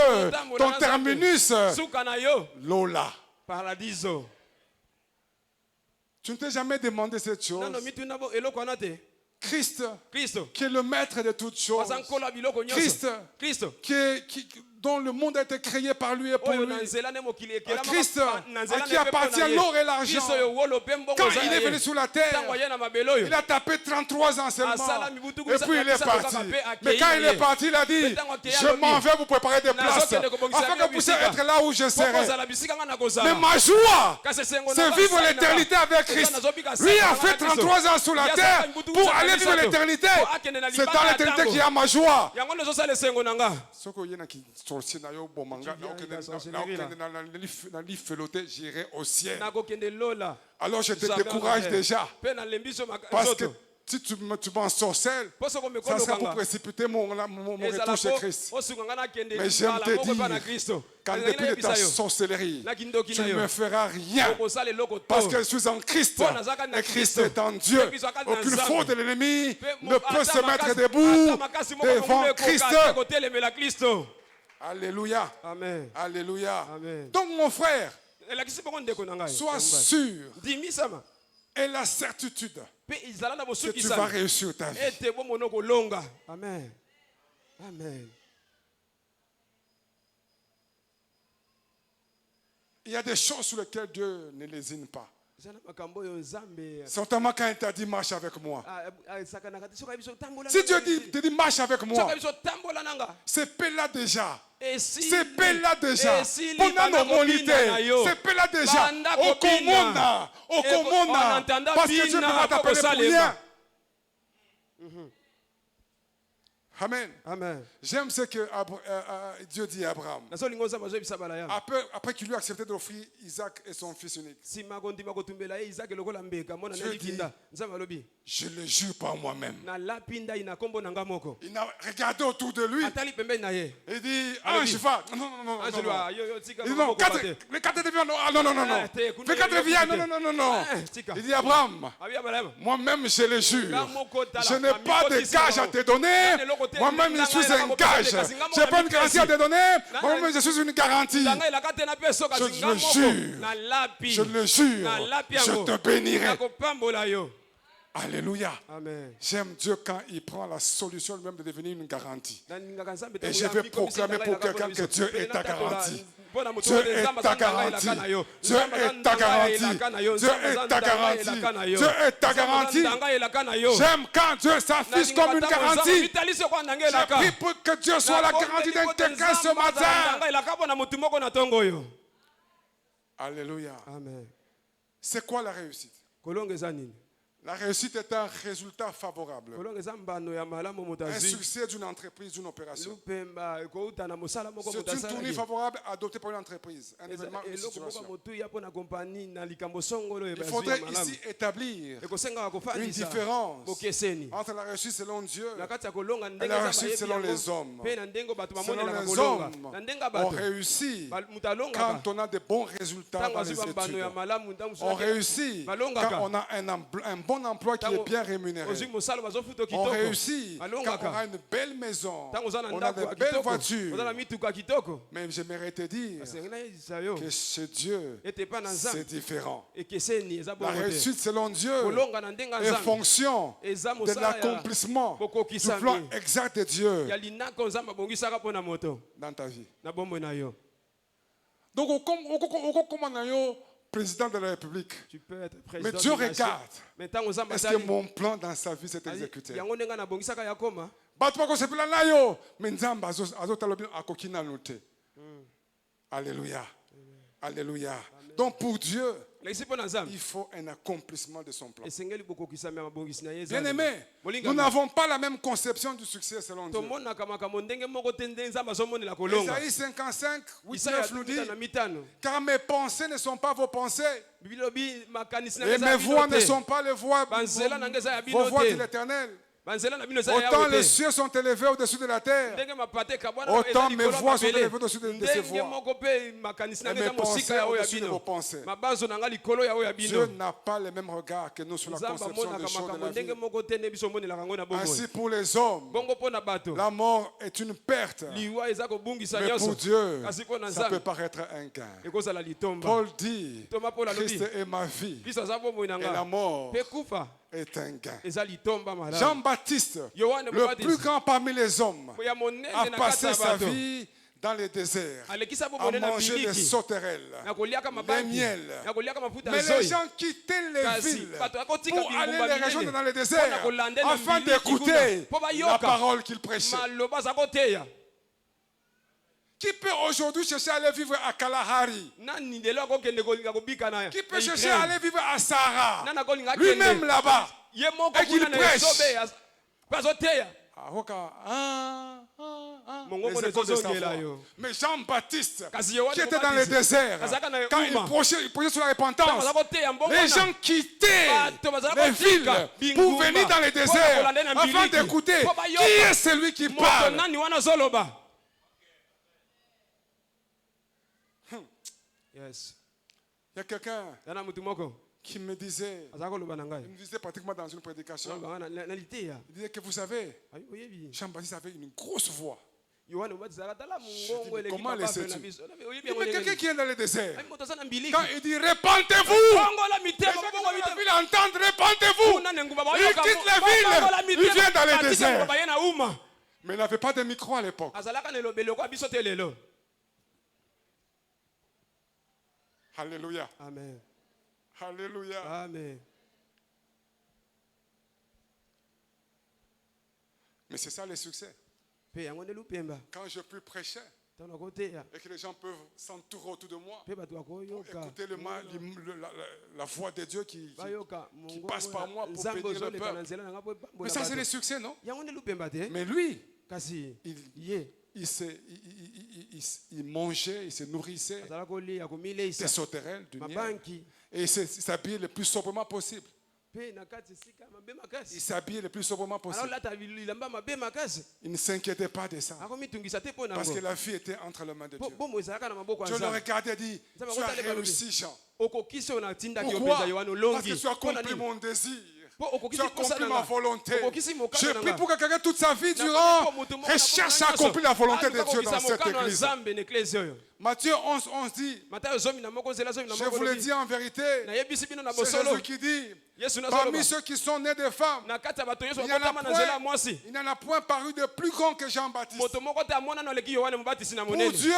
Ton terminus, suka na yo Lola. paradiso Tu ne t'es jamais demandé cette nano chose. mituna bo eloko wana te Christ, kristo qui est le maître de toutes choses. aza nkolo ya biloko Christ, nyonso kristo dont le monde a été créé par lui et pour oyo lui. na nzela nde mokili ekelama Christ, na à nzela qui nde mpe mpo appartient na ye. l'or et l'argent. kristo oyo wolo mpe mbongo Quand eza il ya est ye. venu sur la terre, ntango aye na mabele oyo il a tapé 33 ans seulement. Asala mibutuku Et puis il est misaka parti. misaka pe Mais quand il est akei parti, il a dit, Ntango akei je alobi, m'en vais vous préparer des places nazokende kobongisa afin que yango vous puissiez bisika. être là où je Mpo serai. kozala bisika nga na Mais kozala ma joie, kasi esengo c'est na vivre basali na l'éternité nga. avec Eza Christ. nazobika Lui a saka fait na Kristo. 33 ans sur la Ya terre saka mibutuku pour misaka aller vivre misato. l'éternité. Po akende na C'est libanga dans ya l'éternité ntango. qu'il y a ma joie. yango nde ezosala esengo na nga Soki oyena ki sorcier na yo bomanga Tu viens nakende avec la sorcellerie, là. na lifelote, j'irai au ciel. nakokende lola Alors je te Jamais décourage en déjà. mpe nalembi so Parce que nzoto si tu m'ensorcelles, mpo soko ça sera pour mekolokanga précipiter mon ezala retour chez Christ. osunga nga nakende Mais j'aime mbala te moko epa na dire kristo qu'en Nalingi dépit de ta nayebisa yo sorcellerie, na kindoki tu na ne me yo feras rien. okosala eloko to Parce que je suis en Christ. Mpo nazalaka na Et Christ Kristo. est en Dieu. Mpe Kristo akali na Aucune Nzambe. faute de l'ennemi Mpe ne peut ata se mettre makasi- debout ata makasi moko devant mongulu ekoka Christ. te kotelemela kristo Alléluia. amen Alléluia. Amen. Donc mon frère, elakisi bongo ndeko na ngai sois sûr ndimisama et la certitude mpe ezala na que tu vas bosukisami réussir ta vie. ete bomona kolonga amen amen Il y a des choses sur lesquelles Dieu ne lésine pas. eza na makambo oyo nzambe Certainement quand il t'a dit marche avec moi. esakanaka te soki ayebi so tambola Si Dieu te dit marche avec soki moi, ayebi so tambola nanga c'est paix là déjà. esili C'est paix là déjà. esili Pendant banda nos monités, kobina na yo. c'est paix là déjà. Banda Au kobina. Komona. En entendant Parce que Dieu ne peut bina, pas t'appeler pour kosalema. rien. Amen. amen J'aime ce que Dieu dit à Abraham. nazolinga nzambe azoyebisa bala ya Après qu'il lui a accepté d'offrir Isaac et son fils unique. nsima kondima kotumbela ye izaki lokola mbeka mwana Dieu na likinda nzambe alobi Je le jure par moi-même. nalapi ndai na nkombo na nga moko Il a regardé autour de lui. atali pembeni na ye Il dit, Alors, ange, va. Non, non, non, non, ange non, lwa non. yo tika Il dit, mama non, moko bate les quatre deviennent, non, ah, non, non, non, non. Ah, te, kuna Les quatre yo deviennent, kite. non, non, non, non. Ah, tika. Il dit, Abraham, abi abala ya moi-même, je le jure. Nga moko tala, Je n'ai na pas de mikotisi gage à bango. te donner. Nga eloko te, Moi-même, je nga suis nga un eloko gage. te, kasi nga Je n'ai moko pas une na garantie à te donner. Nga- Moi-même, je suis une garantie. ndanga elaka te na mpe so kasi Je nga le moko jure. nalapi Je le jure. nalapi Je yango te bénirai. nakopambola yo Alléluia. amen J'aime Dieu quand il prend la solution lui-même de devenir une garantie. nalingaka nzambe Et je vais proclamer pour quelqu'un que Dieu est ta garantie. Dieu est ta garantie. Dieu est ta garantie. Dieu est ta garantie. Dieu est ta garantie. J'aime quand Dieu s'affiche comme une garantie. J'ai pris pour que Dieu soit la garantie d'un quelqu'un ce matin. Alléluia. amen C'est quoi la réussite? kolonga eza nini La réussite est un résultat favorable. kolonga eza mbano ya malamu moto Un azwi succès d'une entreprise, d'une opération. lupemba ekouta na mosala moko C'est moto une tournée asalaki favorable adoptée par une entreprise. Un événement, une eloko moko situation. motuya mpo na kompani na likambo songolo Il ezwi faudrait ya malamu ici établir ekosengaka une kofandisa différence bokeseni entre la réussite selon Dieu na kati ya kolonga ndenge la eza réussite bayebi selon yango, les hommes. mpe na ndenge bato Selon bamonelaka les kolonga hommes, na ndenge ya on bato réussit moto quand alongaka on a de bons résultats ntango dans azwi les bambano ya études. malamu ntango On réussit balongaka. quand on a un bon bon emploi qui est bien rémunéré. On réussit quand on aura une belle maison, on a de belles voitures. Mais j'aimerais te dire que chez Dieu, c'est différent. La réussite selon Dieu est fonction de l'accomplissement du plan exact de Dieu dans ta vie. Donc, au président de la République, Tu peux être mais président Dieu de la nation. regarde. Mais tant aux Est-ce que mon plan dans sa vie s'est exécuté? yango ndenga na bongisaka ya koma. Bato bakosepela na yo, mais Nzambe azotala bino akoki nanu te. Alléluia. Alléluia. Donc pour Dieu, il faut un accomplissement de son plan. Bien aimé, nous n'avons pas la même conception du succès selon Dieu. Isaïe 55, 8-9 nous dit, car mes pensées ne sont pas vos pensées, et mes voix ne sont pas les voix, vos voix de l'Éternel. Autant les cieux sont élevés au-dessus de la terre, autant mes voix sont élevées au-dessus de ces voix. Et mes pensées au-dessus de vos pensées. Dieu n'a pas le même regard que nous sur la conception des choses de la vie. Ainsi pour les hommes, la mort est une perte. Mais pour Dieu, ça peut paraître un gain. Paul dit, Christ est ma vie et la mort est un gain. Jean-Baptiste, le plus grand parmi les hommes, a passé sa vie dans les déserts, à manger des sauterelles, des miels. Mais les gens quittaient les villes pour aller les rejoindre dans les déserts afin d'écouter la parole qu'il prêchait. Qui peut aujourd'hui chercher à aller vivre à Kalahari? Qui peut chercher à aller vivre à Sahara? Lui-même là-bas. Et qu'il prêche. Mais Jean-Baptiste, qui était dans le désert, quand il prêchait sur la repentance, les gens quittaient les villes pour venir dans le désert afin d'écouter qui est celui qui parle. Yes. Il y a quelqu'un qui me disait pratiquement dans une prédication, il disait que vous savez, Jean-Baptiste avait une grosse voix. Comment le sais-tu? Mais quelqu'un qui est dans le désert, quand il dit répentez-vous, la ville entend répentez-vous, il quitte la ville, il vient dans le désert. Mais il n'avait pas de micro à l'époque. Alléluia. Amen. Alléluia. Amen. Mais c'est ça le succès. Quand je peux prêcher et que les gens peuvent s'entourer autour de moi, écouter la voix de Dieu qui passe par moi pour bénir le peuple. Mais ça c'est le succès, non? Mais lui, il mangeait, il se nourrissait des sauterelles, du miel, et il s'habillait le plus sobrement possible. Il s'habillait le plus sobrement possible. Il ne s'inquiétait pas de ça. Parce que la vie était entre les mains de Dieu. Je le regardais et dit, tu as réussi, Jean. Pourquoi? Parce que tu as accompli mon désir. Tu as accompli ma volonté. Je prie pour que quelqu'un toute sa vie durant recherche à accomplir la volonté de Dieu dans cette église. Matthieu 11, 11 dit, je vous le dis en vérité, c'est Jésus qui dit, parmi ceux qui sont nés de femmes, il n'y en a point paru de plus grand que Jean-Baptiste. Pour Dieu,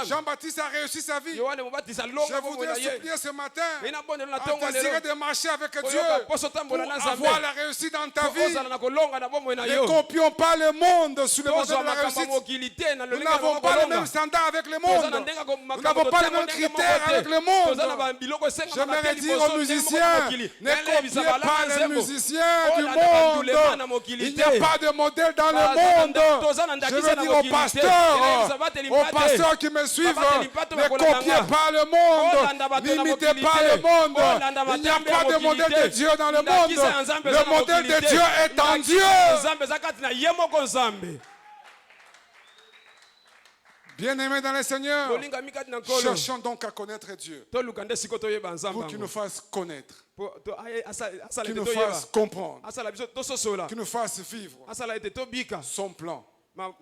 Jean-Baptiste a réussi sa vie. Je voudrais supplier ce matin à désirer de marcher avec Dieu pour avoir la réussite dans ta vie. Ne copions pas le monde sur le modèle de la réussite. Nous n'avons pas le même standard avec le monde. Nous n'avons pas les mêmes critères avec le monde. J'aimerais dire aux musiciens, ne copiez pas les musiciens du monde. Il n'y a pas de modèle dans le monde. Je veux dire aux pasteurs qui me suivent, ne copiez pas le monde. N'imitez pas le monde. Il n'y a pas de modèle de Dieu dans le monde. Le modèle de Dieu est en Dieu. Bien-aimés dans le Seigneur, Bolinga mikati na nkolo. cherchons donc à connaître Dieu Toluka nde siko toyeba pour nzambe qu'il yango. nous fasse connaître, Asala qu'il ete nous toyeba. fasse comprendre, Asala biso tososola. qu'il nous fasse vivre Asala ete tobika. son plan.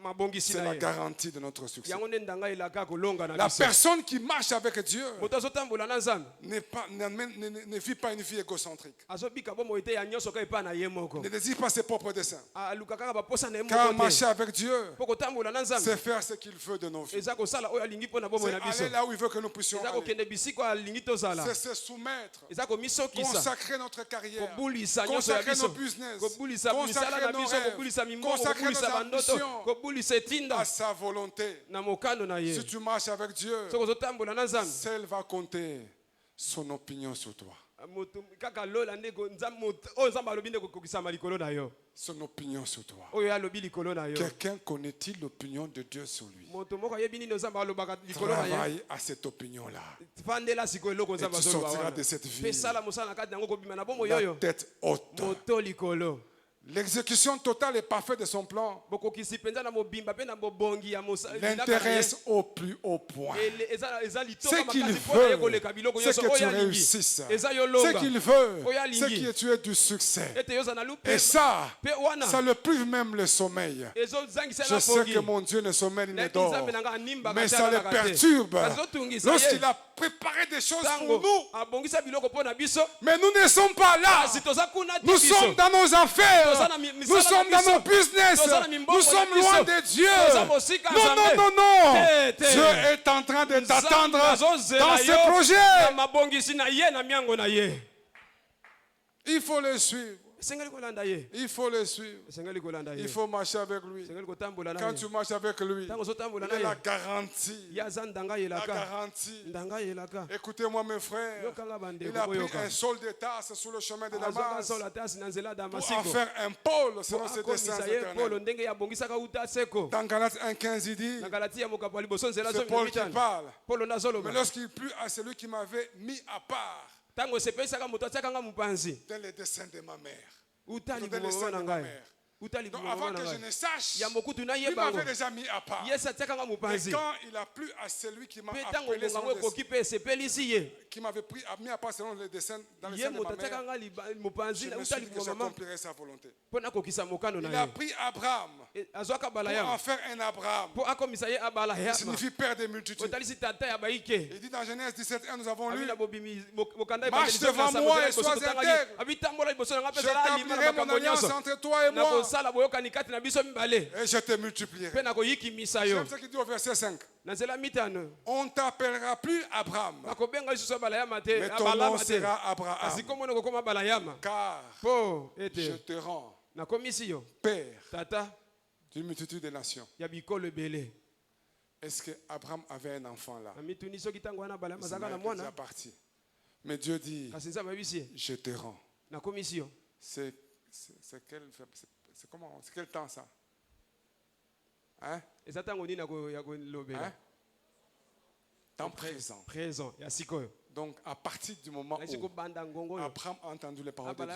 Mabongisi C'est na la ye. garantie de notre succès. Yango nde ndanga elaka kolonga na La biso. personne qui marche avec Dieu Moto azotambola na nzambe. ne vit pas une vie égocentrique. Azobika bomoi ete ya nyonso ka epai na ye moko. Ne désire pas ses propres desseins. Aluka kaka baposa na ye Car moko te. marcher avec Dieu, Po kotambola na nzambe. c'est faire ce qu'il veut de nos vies. Eza kosala oyo alingi mpo na bomoi C'est na biso. aller là où il veut que nous puissions Eza aller. kokende bisiko alingi tozala. C'est se soumettre, Eza komisokisa. consacrer notre carrière, Kobulisa nyonso ya consacrer biso. nos business, Kobulisa misala consacrer na nos biso, rêves, kobulisa mimbongo, consacrer kobulisa nos bandoto, ambitions kobulisa etinda à sa volonté. na mokano na ye. Si tu marches avec Dieu, Soko zotambola na nzambe. celle va compter son opinion sur toi. Moto kaka lola ndeko nzambe oyo nzambe alobi ndeko kokisama likolo na yo. Son opinion sur toi. Oyo alobi likolo na yo. Quelqu'un connaît-il l'opinion de Dieu sur lui? Moto moko ayebi nini nzambe alobaka likolo na ye. Travaille à cette opinion-là. Fandela siko eloko Et nzambe tu azoloba sortiras wana. de cette vie. Pe sala mosala na kati yango kobima na bomoi La oyo. tête haute. Moto likolo. L'exécution totale et parfaite de son plan Bokokisi penza na mobimba pe na bobongi ya mosala. l'intéresse au plus haut point. Ce qu'il veut, c'est que tu réussisses. Ce qu'il veut, c'est que tu aies du succès. Et ça le prive même le sommeil. Je sais que mon Dieu ne sommeille ni dort, mais ça le perturbe. Lorsqu'il a préparé des choses pour nous, mais nous ne sommes pas là. Nous sommes dans nos affaires. Nous sommes dans nos business. Nous sommes loin de Dieu. Non, non, non, non. Dieu est en train de t'attendre dans ce projet. Il faut le suivre. Il faut le suivre. Il faut marcher avec lui. Quand tu marches avec lui, il est la garantie. La garantie. Écoutez-moi mes frères. Il a pris un sol de tasse sur le chemin de Damas pour en faire un pôle selon ses desseins éternels. Dans Galates 1,15 il dit, c'est Paul qui parle. Mais lorsqu'il plut à celui qui m'avait mis à part dans les desseins de ma mère. Dans les desseins de ma mère. Donc avant que je ne sache, il m'avait déjà mis à part. Mais quand il a plu à celui qui m'a appelé qui m'avait mis à part selon les desseins dans les desseins de ma mère, je me suis dit que j'accomplirais sa volonté. Il a pris Abraham pour en faire un Abraham. Il signifie père des multitudes. Il dit dans Genèse 17:1, nous avons lu, marche devant moi et sois intègre. J'établirai mon alliance entre toi et moi. Et je te multiplierai. J'aime ce qu'il dit au verset 5. On ne t'appellera plus Abraham, mais ton nom sera Abraham. Car je te rends père d'une multitude de nations. Est-ce qu'Abraham avait un enfant là? Il est déjà parti. Mais Dieu dit, je te rends. C'est quel temps ça? Hein? Temps présent. Donc à partir du moment où Abraham a entendu les paroles de Dieu,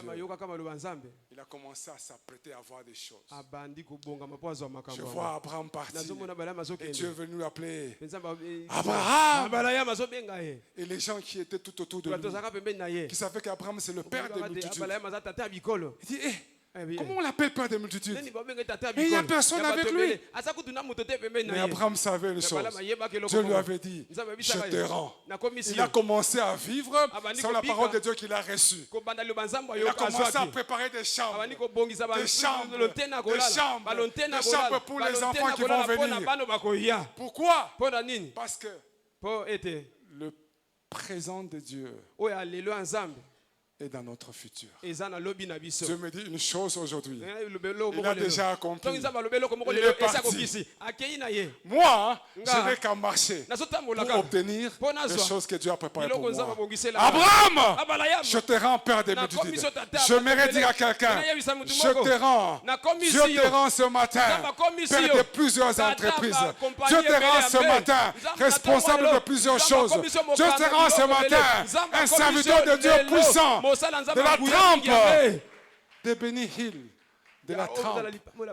il a commencé à s'apprêter à voir des choses. Je vois Abraham partir et Dieu est venu l'appeler Abraham. Et les gens qui étaient tout autour de lui, qui savaient qu'Abraham c'est le père des multitudes, il dit, comment on l'appelle père des multitudes? Et il n'y a personne avec lui. Mais Abraham savait une chose. Dieu lui avait dit, je te rends. Il a commencé à vivre sans la parole de Dieu qu'il a reçue. Il a commencé à préparer des chambres pour les enfants qui vont venir. Pourquoi? Parce que le présent de Dieu et dans notre futur. Dieu me dit une chose aujourd'hui. Il a déjà accompli. Il est parti. Moi, je n'ai qu'à marcher pour obtenir les choses que Dieu a préparées pour moi. Abraham, je te rends père des multitudes. J'aimerais dire à quelqu'un, je te rends. Dieu te rend ce matin père de plusieurs entreprises. Dieu te rend ce matin responsable de plusieurs choses. Dieu te rend ce matin un serviteur de Dieu puissant, de la trempe de Benny Hill, de la trempe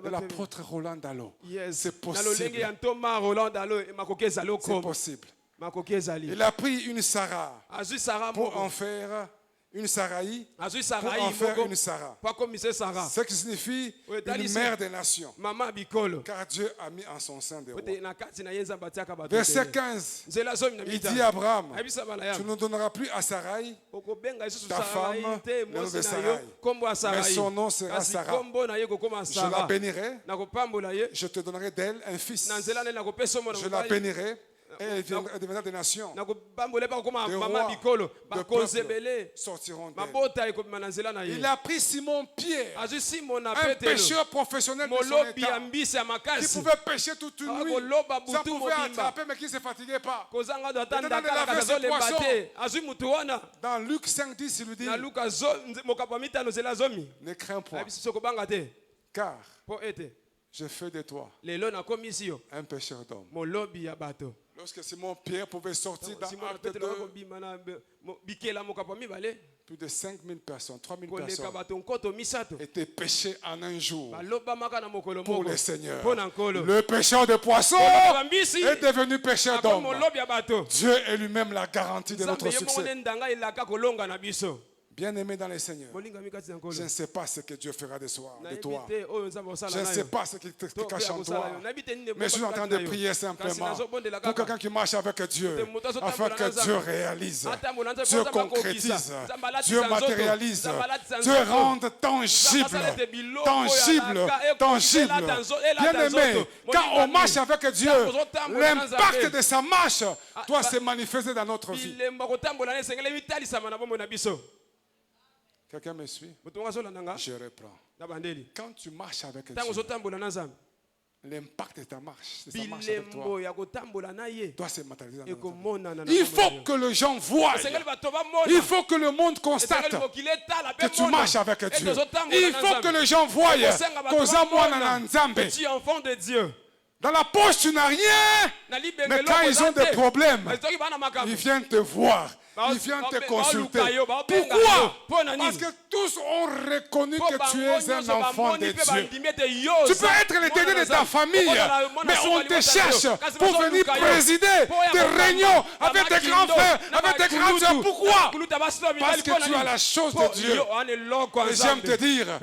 de l'apôtre Roland Dallot. Yes. C'est Na lolenge possible. ya ntoma Roland Dallot makoki ezali C'est okoma. possible. Makoki ezali. Il a pris une Sarah Azwi Sarah pour moko. en faire une Saraï, Azwi pour Sarah en faire moko. une Sarah. Pas comme c'est Sarah. Ce qui signifie Oui, une Dali, mère des nations. Maman bikolo. Car Dieu a mis en son sein des rois. Ote na kati na yenza batiaka bato. Verset 15, Nzela zomi na il mita. dit à Abraham, Abisa bala ya. tu ne donneras plus à Sarai, Okobenga isusu ta Sarah femme, te le nom de mosi na yo Sarai. kombo ya Sarah. Mais son nom sera Kasi Sarah. kombo na ye kokoma Je la Sarah. bénirai, Na kopambola ye. je te donnerai d'elle un fils. Na nzela ne na kopesa mo na Je la mobali. bénirai et elle deviendra des nations. Na kopambola pa kokoma Des mama rois, bikolo. de Bakonzebele. peuples sortiront d'elle. Mabota ekobima na nzela na ye. Il a pris Simon Pierre, Azwi Simon na un Petelo. pêcheur professionnel de son Molobi ya état, mbisi ya qui makasi. pouvait pêcher toute une nuit. Akoloba Ça butu pouvait mobimba. attraper, mais qui ne se fatiguait pas. Kozanga do ata Maintenant, il ndakala avait kaka ses azolemba poissons. te. Azwi mutu wana. Dans Luc 5:10, il lui dit, Na Luka mokapo ya mitano nzela zomi. ne crains point, Ayebisi so kobanga te. car Po ete. je fais de toi Lelo nakomisi yo. un pêcheur d'hommes. Molobi ya bato. Lorsque Simon Pierre pouvait sortir dans Simon Acte Petelo 2, akobima na bikela mokapo ya mibale. plus de 5000 personnes, 3000 Koleka personnes bato nkoto misato. étaient pêchées en un jour Balobamaka na mokolo pour moko. le Seigneur. Po na nkolo. Le pêcheur de poissons Koleka bambisi. est devenu pêcheur Ako d'hommes. molobi ya bato. Dieu est lui-même la garantie de notre Nzambe ye moko succès. nde ndanga elaka kolonga na biso. Bien-aimé dans le Seigneur, Molingami kati na nkolo. je ne sais pas ce que Dieu fera de toi. Nayebi te oyo Nzambe osala Je ne na yo. sais pas ce qui te To cache mpe en akosala toi. yo. Nayebi te nini Mais je suis en train de prier simplement pour quelqu'un qui marche avec Dieu, afin que Dieu réalise, Dieu concrétise, Dieu matérialise, Dieu rende tangible, Bien-aimé, quand on marche avec Dieu, l'impact de sa marche doit se manifester dans notre vie. bilemba kotambola na esengeli mitalisama na bomoi na biso. Quelqu'un me suit? Moto ngo azolanda nga Je reprends. na bandeli. Quand tu marches avec Ntango Dieu, ozotambola na Nzambe, l'impact de ta marche, de sa marche avec toi, bilembo ya kotambola na ye doit se matérialiser dans notre vie. ekomonana na Il bomoi na faut yo. que les gens voient. Esengeli bato bamona. Il faut que le monde constate Esengeli mokili etala que mpe tu mona. marches avec Ete Dieu. ozotambola Il na faut que Nzambe. les gens voient Okosenga bato qu'aux bamona. na Nzambe. Petit enfant de Dieu. Dans la poche, tu n'as rien. Na libenge Mais eloko quand ils eza ont des te. problèmes, Mais soki bana makambo. ils viennent te voir. Ils viennent te consulter. Pourquoi? Parce que tous ont reconnu que tu es un enfant de Dieu. Tu peux être le dernier de ta famille, mais on te cherche pour venir présider des réunions avec des grands frères, avec des grandes sœurs. Pourquoi? Parce que tu as la chose de Dieu. Et j'aime te dire,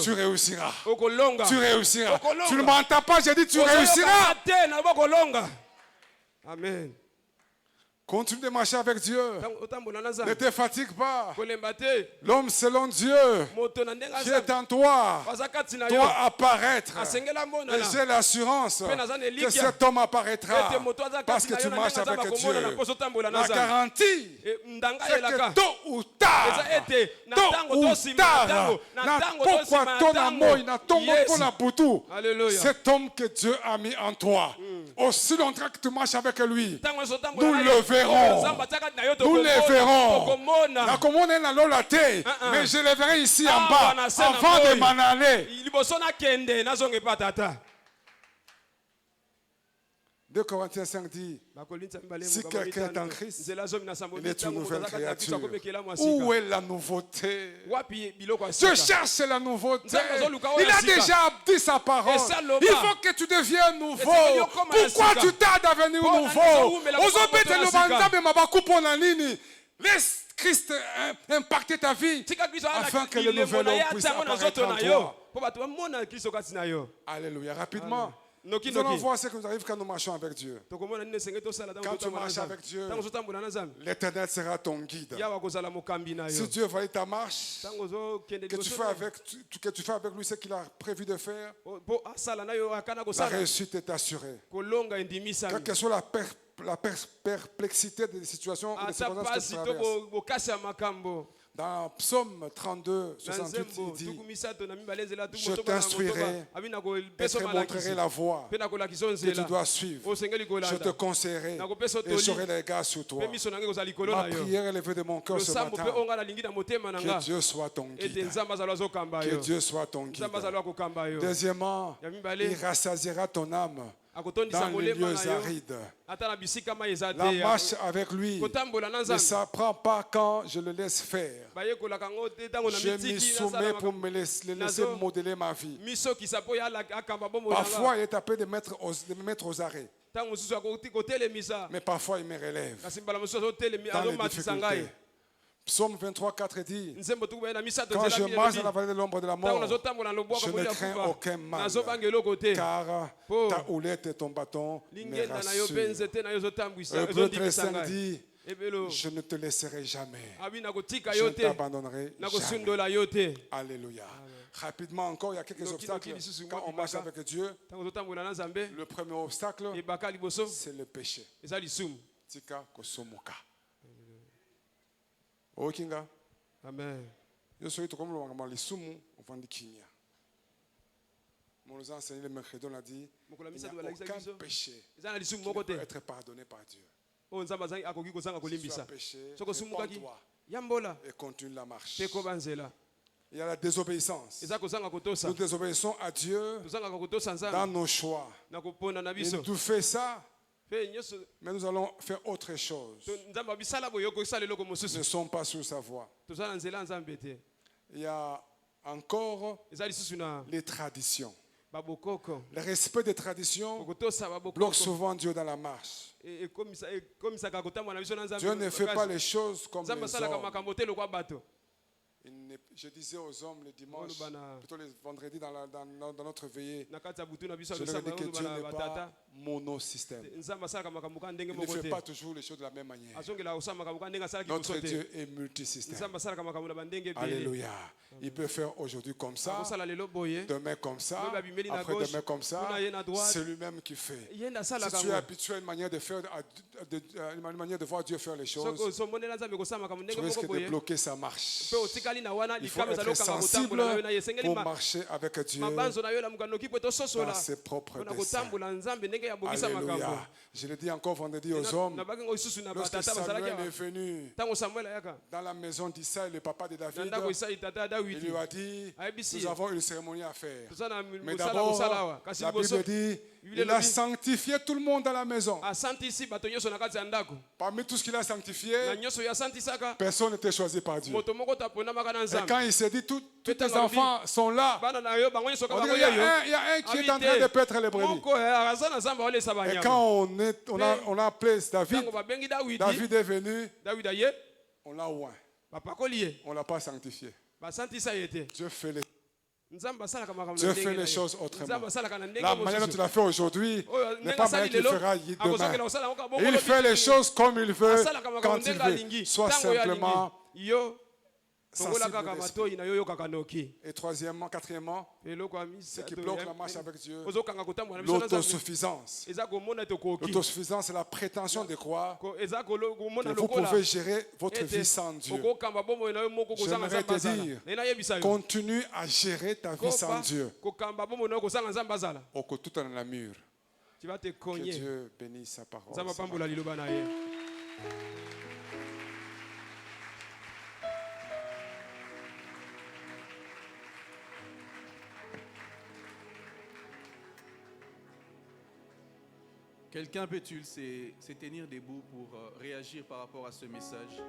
tu réussiras. Tu réussiras. Tu ne m'entends pas, j'ai dit tu réussiras. Amen. Continue de marcher avec Dieu. Ne te fatigue pas. L'homme selon Dieu qui est en toi doit apparaître. Et j'ai l'assurance que cet homme apparaîtra parce que tu marches avec Dieu. La garantie, c'est que tôt ou tard, cet homme que Dieu a mis en toi, aussi longtemps que tu marches avec lui, nous le verrons. Nous les verrons. La commune est la te, mais je les verrai ici en bas avant de m'en aller. 2 Corinthiens 5 dit, si quelqu'un est en Christ, il est une nouvelle créature. Où est la nouveauté? Je cherche la nouveauté. Il a déjà dit sa parole. Il faut que tu deviennes nouveau. Pourquoi tu tardes à venir nouveau? Laisse Christ impacter ta vie afin que le nouvel homme puisse apparaître en toi. Alléluia. Rapidement. Nous allons voir ce qui nous arrive quand nous marchons avec Dieu. Quand tu marches avec Dieu, l'Éternel sera ton guide. Si Dieu valide ta marche, que tu fais avec lui ce qu'il a prévu de faire, la réussite est assurée. Quelle que soit la perplexité des situations ou des circonstances que tu traverses. Dans Psaume 32, 68, il dit, je t'instruirai et te montrerai la voie que tu dois suivre. Je te conseillerai et j'aurai les regards sur toi. Ma prière est levée de mon cœur ce matin. Que Dieu soit ton guide. Que Dieu soit ton guide. Deuxièmement, il rassasiera ton âme dans les lieux arides. La marche avec lui ne s'apprend pas quand je le laisse faire. Je m'y soumets pour le laisser modeler ma vie. Parfois, il est appelé de me mettre aux arrêts. Mais parfois, il me relève dans les difficultés. Psaume 23, 4 dit: quand je marche dans la vallée de l'ombre de la mort, je ne crains aucun mal, car ta houlette et ton bâton me rassurent. Hébreux 13:5 dit: je ne te laisserai jamais, je ne t'abandonnerai jamais. Alléluia. Rapidement encore, il y a quelques obstacles quand on marche avec Dieu. Le premier obstacle, c'est le péché. Tika kosomoka. Okinga. Amen. Je suis tout comme le lisumu au vent de Kenya. Mon nous a enseigné le mercredi, on a dit: il n'y a aucun péché qui ne peut être pardonné par Dieu. Si tu as péché, réponds-toi et continue la marche. Il y a la désobéissance. Nous désobéissons à Dieu dans nos choix. Il nous fait ça, mais nous allons faire autre chose. Nous ne sommes pas sur sa voie. Il y a encore les traditions. Le respect des traditions bloque souvent Dieu dans la marche. Dieu ne fait pas les choses comme les hommes. Je disais aux hommes le dimanche, plutôt le vendredi dans notre veillée, je leur ai dit que Dieu n'est pas monosystème. Il ne fait pas toujours les choses de la même manière. Notre Dieu est multisystème. Alléluia. Il peut faire aujourd'hui comme ça, demain comme ça, après-demain comme ça. C'est lui-même qui fait. Si tu es habitué à une manière de faire, une manière de voir Dieu faire les choses, tu risques de bloquer sa marche. Il faut être sensible pour marcher avec Dieu dans ses propres desseins. Alléluia. Je l'ai dit encore vendredi aux hommes, lorsque Samuel est venu dans la maison d'Issaï, le papa de David, il lui a dit: nous avons une cérémonie à faire. Mais d'abord, la Bible dit: il a sanctifié tout le monde dans la maison. Parmi tout ce qu'il a sanctifié, personne n'était choisi par Dieu. Et quand il s'est dit tous tes enfants sont là, on dit il y a un qui est en train de paître les brebis. Et quand on a appelé David, David est venu, on l'a oint. On ne l'a pas sanctifié. Dieu fait les choses autrement. La manière dont tu l'as fait aujourd'hui n'est pas la manière qu'il fera demain. Il fait les choses comme il veut, quand il veut. Sois simplement et quatrièmement, ce qui bloque la marche avec Dieu, l'autosuffisance. L'autosuffisance, c'est la prétention de croire que vous pouvez gérer votre vie sans Dieu. J'aimerais te dire, continue à gérer ta vie sans Dieu. Tout dans la mur. Que Dieu bénisse sa parole. Quelqu'un peut-il se tenir debout pour réagir par rapport à ce message?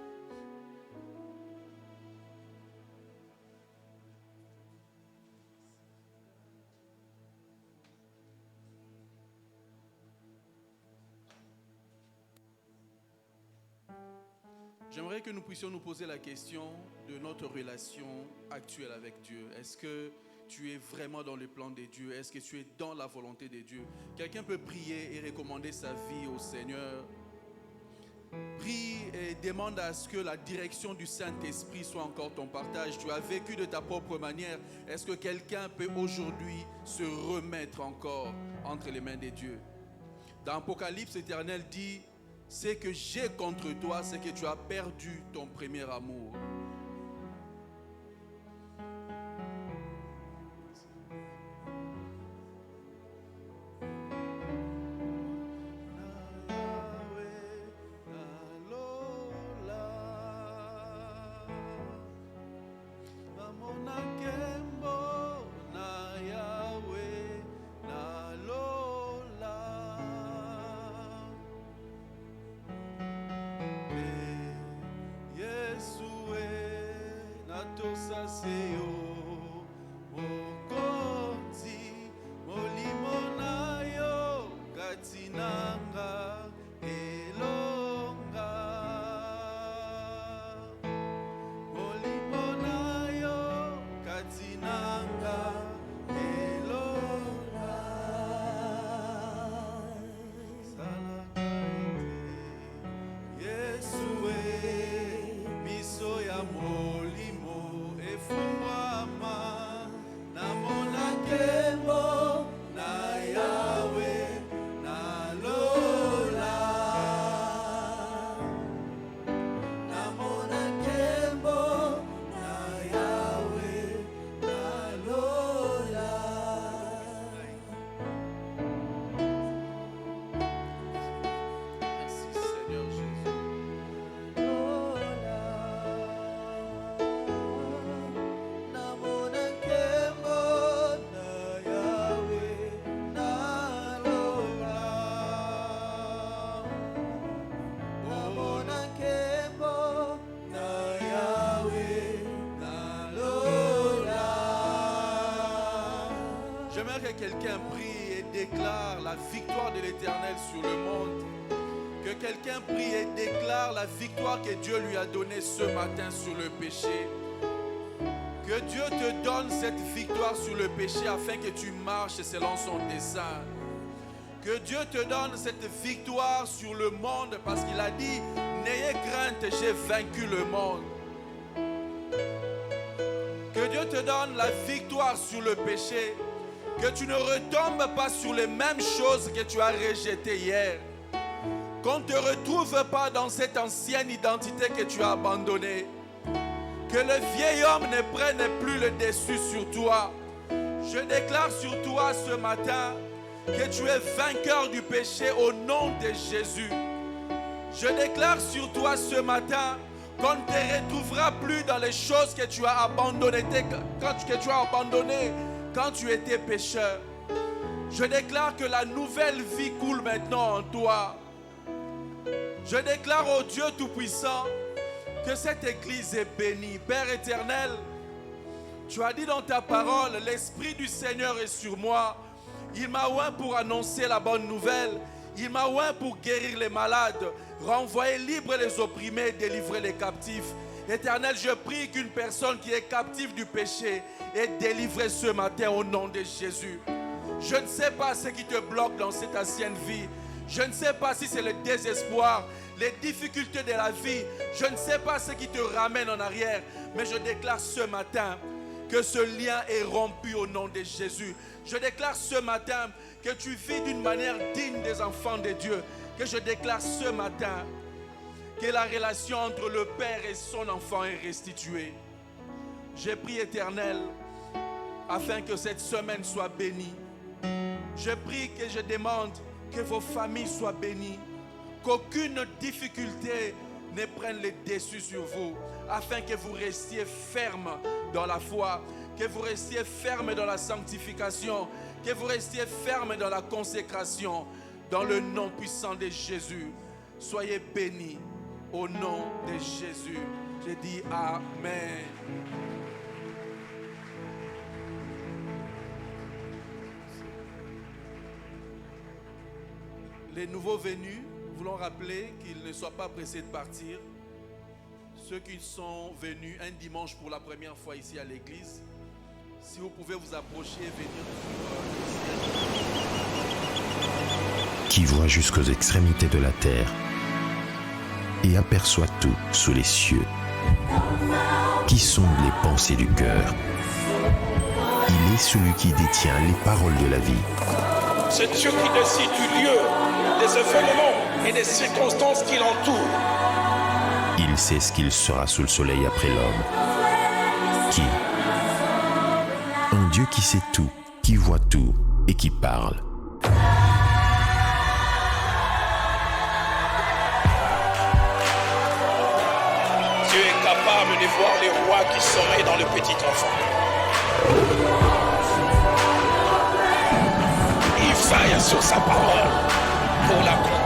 J'aimerais que nous puissions nous poser la question de notre relation actuelle avec Dieu. Est-ce que tu es vraiment dans le plan de Dieu? Est-ce que tu es dans la volonté de Dieu? Quelqu'un peut prier et recommander sa vie au Seigneur. Prie et demande à ce que la direction du Saint-Esprit soit encore ton partage. Tu as vécu de ta propre manière. Est-ce que quelqu'un peut aujourd'hui se remettre encore entre les mains de Dieu? Dans Apocalypse, l'Éternel dit: ce que j'ai contre toi, c'est que tu as perdu ton premier amour. J'aimerais que quelqu'un prie et déclare la victoire de l'Éternel sur le monde. Que quelqu'un prie et déclare la victoire que Dieu lui a donnée ce matin sur le péché. Que Dieu te donne cette victoire sur le péché afin que tu marches selon son dessein. Que Dieu te donne cette victoire sur le monde parce qu'il a dit « N'ayez crainte, j'ai vaincu le monde ». Que Dieu te donne la victoire sur le péché. Que tu ne retombes pas sur les mêmes choses que tu as rejetées hier. Qu'on ne te retrouve pas dans cette ancienne identité que tu as abandonnée. Que le vieil homme ne prenne plus le dessus sur toi. Je déclare sur toi ce matin que tu es vainqueur du péché au nom de Jésus. Je déclare sur toi ce matin qu'on ne te retrouvera plus dans les choses que tu as abandonnées quand tu étais pécheur. Je déclare que la nouvelle vie coule maintenant en toi. Je déclare au Dieu Tout-Puissant que cette église est bénie. Père éternel, tu as dit dans ta parole, l'Esprit du Seigneur est sur moi. Il m'a oint pour annoncer la bonne nouvelle. Il m'a oint pour guérir les malades, renvoyer libres les opprimés, délivrer les captifs. Éternel, je prie qu'une personne qui est captive du péché est délivrée ce matin au nom de Jésus. Je ne sais pas ce qui te bloque dans cette ancienne vie. Je ne sais pas si c'est le désespoir, les difficultés de la vie. Je ne sais pas ce qui te ramène en arrière. Mais je déclare ce matin que ce lien est rompu au nom de Jésus. Je déclare ce matin que tu vis d'une manière digne des enfants de Dieu. Que je déclare ce matin que la relation entre le Père et son enfant est restituée. J'ai prié, Éternel, afin que cette semaine soit bénie. Je prie que je demande que vos familles soient bénies, qu'aucune difficulté ne prenne le dessus sur vous, afin que vous restiez fermes dans la foi, que vous restiez fermes dans la sanctification, que vous restiez fermes dans la consécration, dans le nom puissant de Jésus. Soyez bénis au nom de Jésus. Je dis Amen. Les nouveaux venus, voulons rappeler qu'ils ne soient pas pressés de partir. Ceux qui sont venus un dimanche pour la première fois ici à l'église, si vous pouvez vous approcher et venir qui voit jusqu'aux extrémités de la terre et aperçoit tout sous les cieux, qui sonde les pensées du cœur. Il est celui qui détient les paroles de la vie. C'est Dieu qui décide du lieu, des événements et des circonstances qui l'entourent. Il sait ce qu'il sera sous le soleil après l'homme. Qui? Un Dieu qui sait tout, qui voit tout et qui parle. Dieu est capable de voir les rois qui sommeillent dans le petit enfant. Il veille sur sa parole pour l'accomplir.